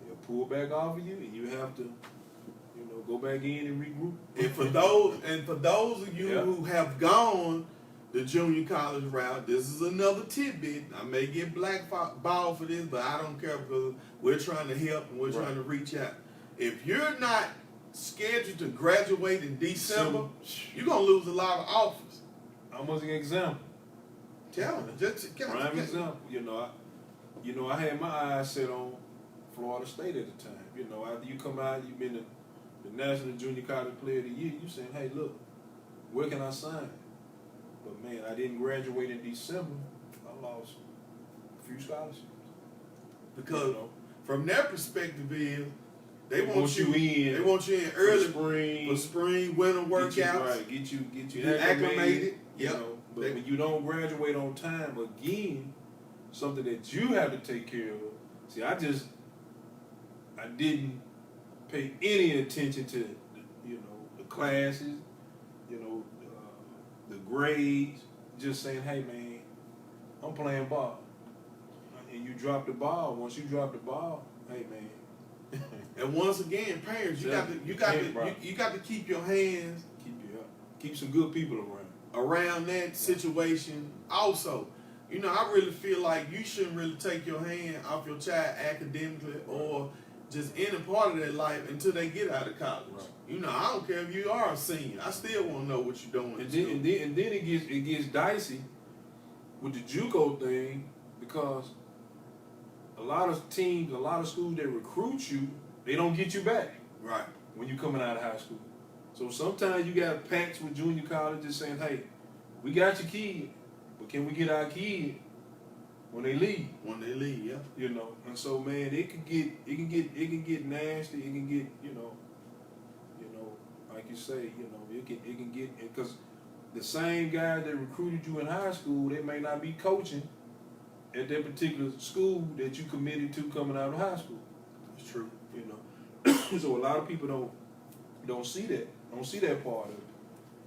they'll pull back off of you, and you have to, you know, go back in and regroup. And for those of you who have gone the junior college route, this is another tidbit. I may get blackballed for this, but I don't care because we're trying to help and we're trying to reach out. If you're not scheduled to graduate in December, you're gonna lose a lot of offers. Almost an example. Tell me, just Prime example. You know, I had my eyes set on Florida State at the time. You know, after you come out, you've been the National Junior College Player of the Year. You saying, hey, look, where can I sign? But man, I didn't graduate in December. I lost a few scholarships. because from their perspective is they want you in. They want you in early for spring, winter workouts. Get you Get acclimated. You know, but when you don't graduate on time, again, something that you have to take care of. See, I didn't pay any attention to, you know, the classes, you know, the grades. Just saying, hey man, I'm playing ball, and you drop the ball. Once you drop the ball, hey man. And once again, parents, you got to keep your hands Keep some good people around that situation. Also, you know, I really feel like you shouldn't really take your hand off your child academically or just any part of their life until they get out of college. Right. You know, I don't care if you are a senior. I still want to know what you're doing. And then it gets dicey with the JUCO thing, because a lot of teams, a lot of schools that recruit you, they don't get you back Right. when you're coming out of high school. So sometimes you got pacts with junior colleges saying, "Hey, we got your kid, but can we get our kid when they leave?" When they leave, yeah. You know, and so man, it can get nasty. It can get, you know, like you say, you know, it can get, because the same guy that recruited you in high school, they may not be coaching at that particular school that you committed to coming out of high school. It's true. You know, so a lot of people don't see that part of it.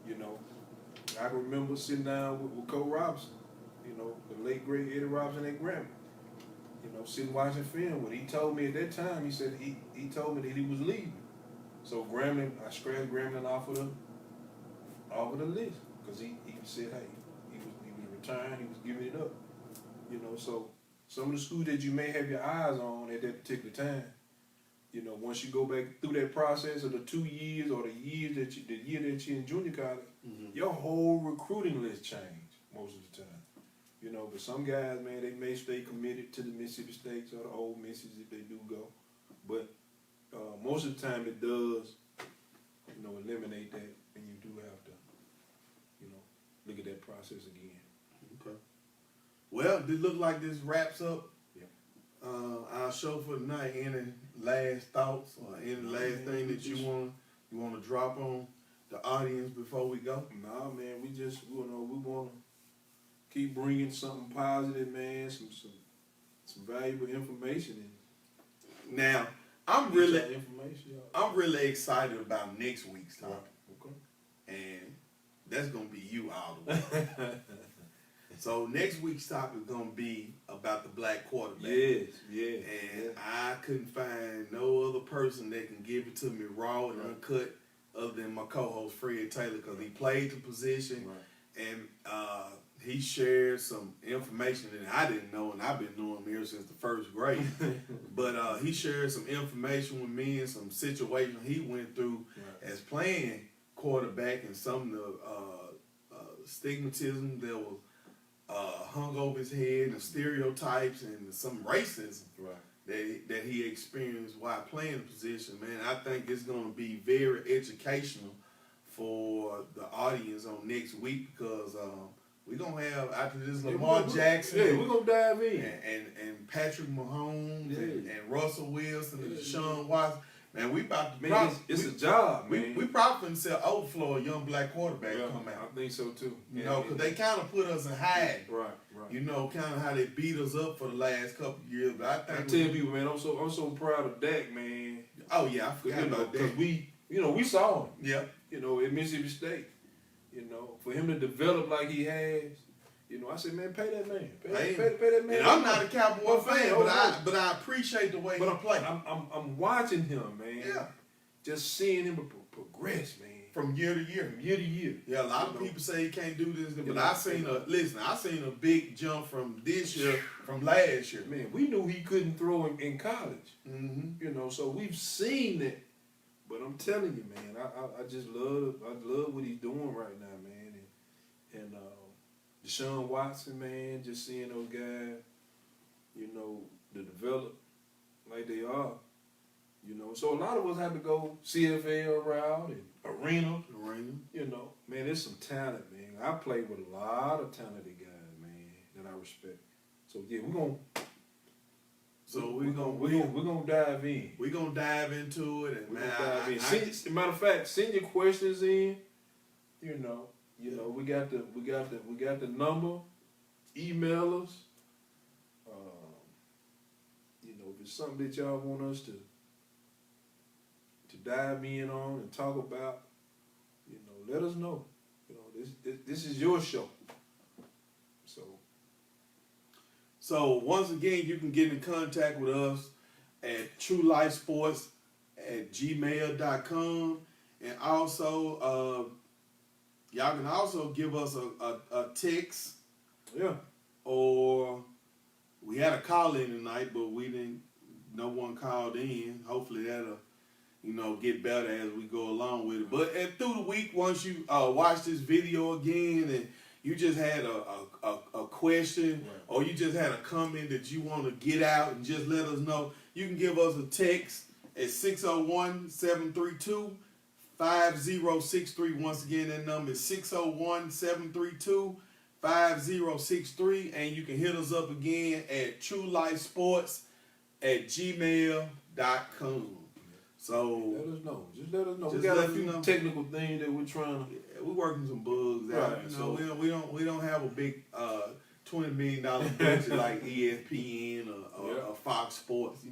You know, I can remember sitting down with Cole Robinson, you know, the late great Eddie Robinson at Grambling. You know, sitting watching film. When he told me at that time, he said he told me that he was leaving. So Grambling, I scratched Grambling off of the list, because he said, hey, he was retiring, he was giving it up. You know, so some of the schools that you may have your eyes on at that particular time, you know, once you go back through that process of the 2 years or the year that you're in junior college, your whole recruiting list changed most of the time. You know, but some guys, man, they may stay committed to the Mississippi States or the Ole Misses if they do go. But most of the time it does, you know, eliminate that, and you do have to, you know, look at that process again. Okay. Well, it look like this wraps up Yeah. our show for tonight. Any last thoughts or any last thing that you want to drop on the audience before we go? Nah, man, we want to keep bringing something positive, man, some valuable information in. Now, I'm really excited about next week's topic. Okay. And that's gonna be you all the way. So next week's topic is gonna be about the black quarterback. Yes, yeah. And I couldn't find no other person that can give it to me raw and uncut other than my co-host Fred Taylor, because he played the position and he shared some information that I didn't know, and I've been knowing him ever since the first grade. But he shared some information with me and some situations he went through as playing quarterback, and some of the stigmatism that was hung over his head, and stereotypes, and some racism that he experienced while playing the position. Man, I think it's going to be very educational for the audience on next week, because we're going to have, after this, Lamar Jackson. Yeah, we're going to dive in. And Patrick Mahomes and Russell Wilson and Deshaun Yeah. Watson. Man, we about to... Man, it's a job, man. We probably can sell overflow a young black quarterback come out. I think so, too. You know, because they kind of put us in hiding. Right. You know, kind of how they beat us up for the last couple of years. But I think... I tell people, man, I'm so proud of Dak, man. Oh, yeah, I forgot about that. Because we saw him. Yeah. You know, at Mississippi State. You know, for him to develop like he has, you know, I said, man, pay that man. Pay that man. And I'm not a Cowboy fan, but I appreciate the way he plays. I'm watching him, man. Yeah. Just seeing him progress, man. From year to year. From year to year. Yeah, a lot of people say he can't do this, but I seen a big jump from this year, from last year. Man, we knew he couldn't throw in college. Mm-hmm. You know, so we've seen that. But I'm telling you, man, I just love what he's doing right now, man. And Deshaun Watson, man, just seeing those guys, you know, to develop like they are. You know, so a lot of us have to go CFL route and arena. You know, man, there's some talent, man. I played with a lot of talented guys, man, that I respect. So yeah, we're gonna dive in. We're gonna dive into it, and man, matter of fact, send your questions in. You know, we got the number. Email us. You know, if it's something that y'all want us to dive in on and talk about, you know, let us know. You know, this is your show. So once again, you can get in contact with us at truelifesports@gmail.com, and also y'all can also give us a text, Yeah. or we had a call in tonight, but we didn't. No one called in. Hopefully that'll get better as we go along with it. But through the week, once you watch this video again and you just had a question, Right. or you just had a comment that you want to get out and just let us know, you can give us a text at 601-732-5063. Once again, that number is 601-732-5063. And you can hit us up again at truelifesports@gmail.com. So Let us know. Just let us know. We Just got let a us few know. technical things that we're trying to. we're working some bugs out. Right, So so- we don't have a big $20 million budget like ESPN or Fox Sports.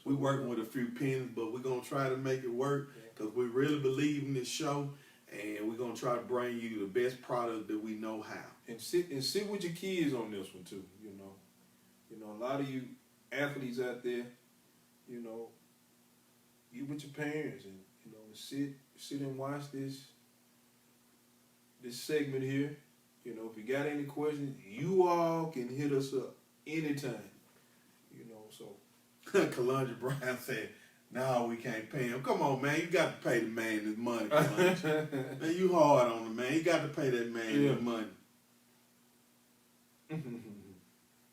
We're working with a few pennies, but we're gonna try to make it work because we really believe in this show, and we're gonna try to bring you the best product that we know how. And sit with your kids on this one too. A lot of you athletes out there, you with your parents and sit and watch this segment here. If you got any questions, you all can hit us up anytime. So Kalundra Brown said, "No, we can't pay him. Come on, man. You got to pay the man his money, Kalundra. Man, you hard on him, man. You got to pay that man his money."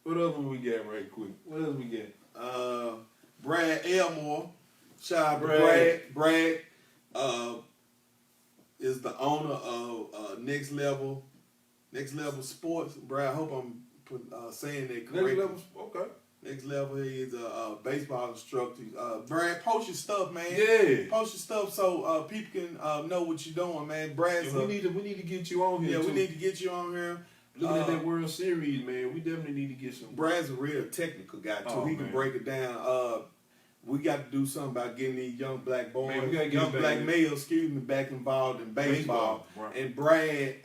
What else we got right quick? What else we got? Brad Elmore, shout out to Brad. Brad is the owner of Next Level Sports. Brad, I hope I'm saying that correctly. Next level. Okay. Next Level, he is a baseball instructor. Brad, post your stuff, man. Yeah. Post your stuff so people can know what you're doing, man. Brad's And we need to get you on here. we too. need to get you on here. Looking at that World Series, man, we definitely need to get some. Brad's a real technical guy too. Oh, He can man. break it down. We got to do something about getting these young black boys, Man, we gotta get young back black in- males, back involved in baseball. Right. And Brad,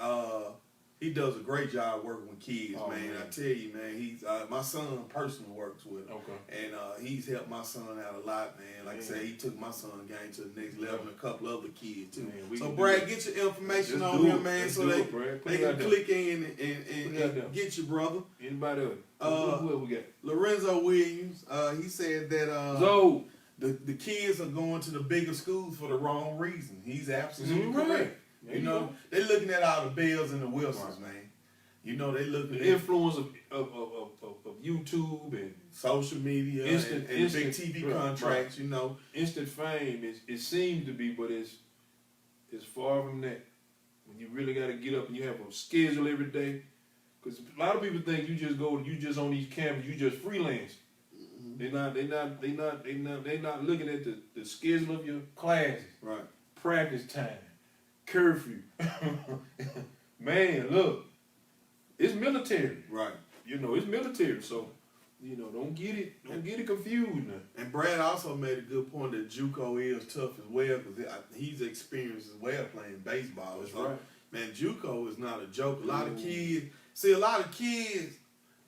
he does a great job working with kids, Oh, man. man. I tell you, man, he's my son personally works with him. Okay. And he's helped my son out a lot, man. Like I said, he took my son game to the next level, and a couple other kids too. Man, we So can do Brad, that. get your information Let's on do here, it. man, Let's so do they it, Brad. Put they it out can there. click in Put it out and there. get your brother. Anybody else? Who else we got? Lorenzo Williams, he said that So the kids are going to the bigger schools for the wrong reason. He's absolutely right. correct. There You you know, go. they're looking at all the Bells and the Wilsons, Right. man. They looking the at influence of YouTube and social media Instant- and big instant- TV right, contracts, instant fame. It seems to be, but it's far from that. When you really got to get up and you have a schedule every day, because a lot of people think you just on these campuses, you just freelance. They're not looking at the schedule of your classes, Right. practice time, curfew. Man, look, it's military. Right. It's military. So, don't get it confused now. And Brad also made a good point that JUCO is tough as well because he's experienced as well playing baseball. That's So, right. man, JUCO is not a joke. A lot of Ooh. kids,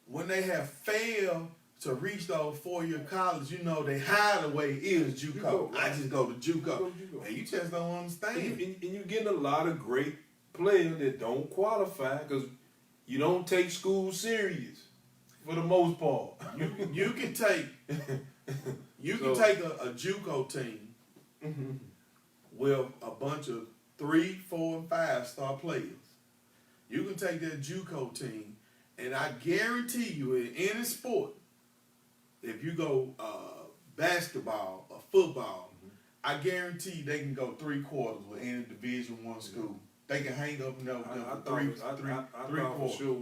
when they have failed to reach those 4-year college, they hide away is JUCO. JUCO, right. I just go to JUCO. JUCO. And you just don't understand. And you're getting a lot of great players that don't qualify because you don't take school serious for the most part. You can take So- a JUCO team with a bunch of 3, 4, and 5-star players. You can take that JUCO team, and I guarantee you, in any sport, if you go basketball or football, I guarantee they can go 3 quarters with any Division I school. They can hang up and over I them thought for three for quarters. sure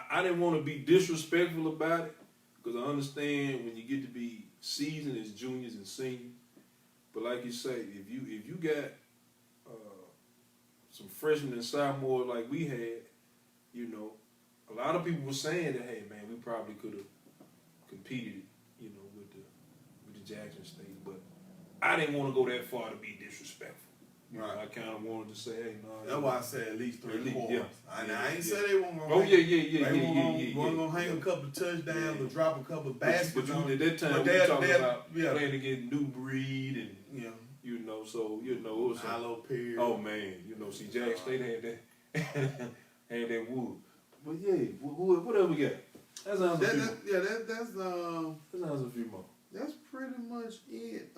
I didn't want to be disrespectful about it because I understand when you get to be seasoned as juniors and seniors. But like you say, if you got some freshmen and sophomores like we had, a lot of people were saying that, hey man, we probably could have competed, with the Jackson State, but I didn't want to go that far to be disrespectful. You know, Right. I kind of wanted to say, hey, no. That's why I said at least 3 At least, quarters. yeah. And Yeah, I ain't yeah. say they weren't gonna Oh hang- yeah, They weren't gonna hang a yeah. couple of touchdowns Yeah. or drop a couple of But baskets on you, at that time, But we were they're- talking they're- about yeah. playing against New Breed and you know, you know, so you know it was. Milo Perry. Oh man, you know, see, Jack State had that had that wood. But yeah, what else we got? That sounds a few more. That sounds a few more. That's pretty much it.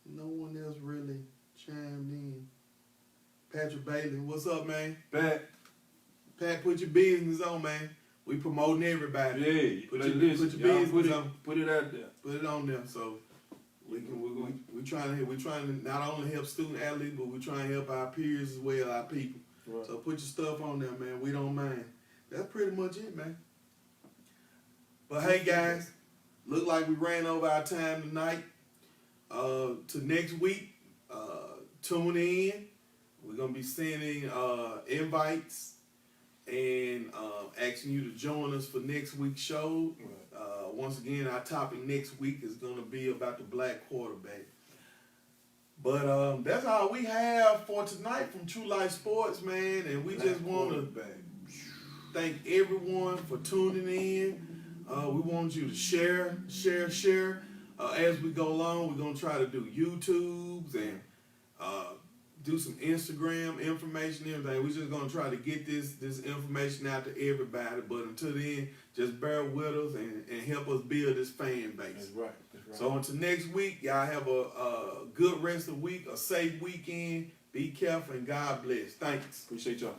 No one else really chimed in. Patrick Bailey, what's up, man? Pat, Put your business on, man. We promoting everybody. yeah, Put like your- this, put your y'all business on. put it out there. Put it on there, so we trying to not only help student athletes, but we're trying to help our peers as well, our people. Right. So put your stuff on there, man. We don't mind. That's pretty much it, man. But hey, guys, look like we ran over our time tonight. To next week, tune in. We're gonna be sending invites and asking you to join us for next week's show. Once again, our topic next week is gonna be about the black quarterback. But that's all we have for tonight from True Life Sports, man. And we just want to thank everyone for tuning in. We want you to share. As we go along, we're going to try to do YouTubes and do some Instagram information and everything. We're just going to try to get this information out to everybody. But until then, just bear with us and help us build this fan base. That's right. So until next week, y'all have a good rest of the week, a safe weekend. Be careful and God bless. Thanks. Appreciate y'all.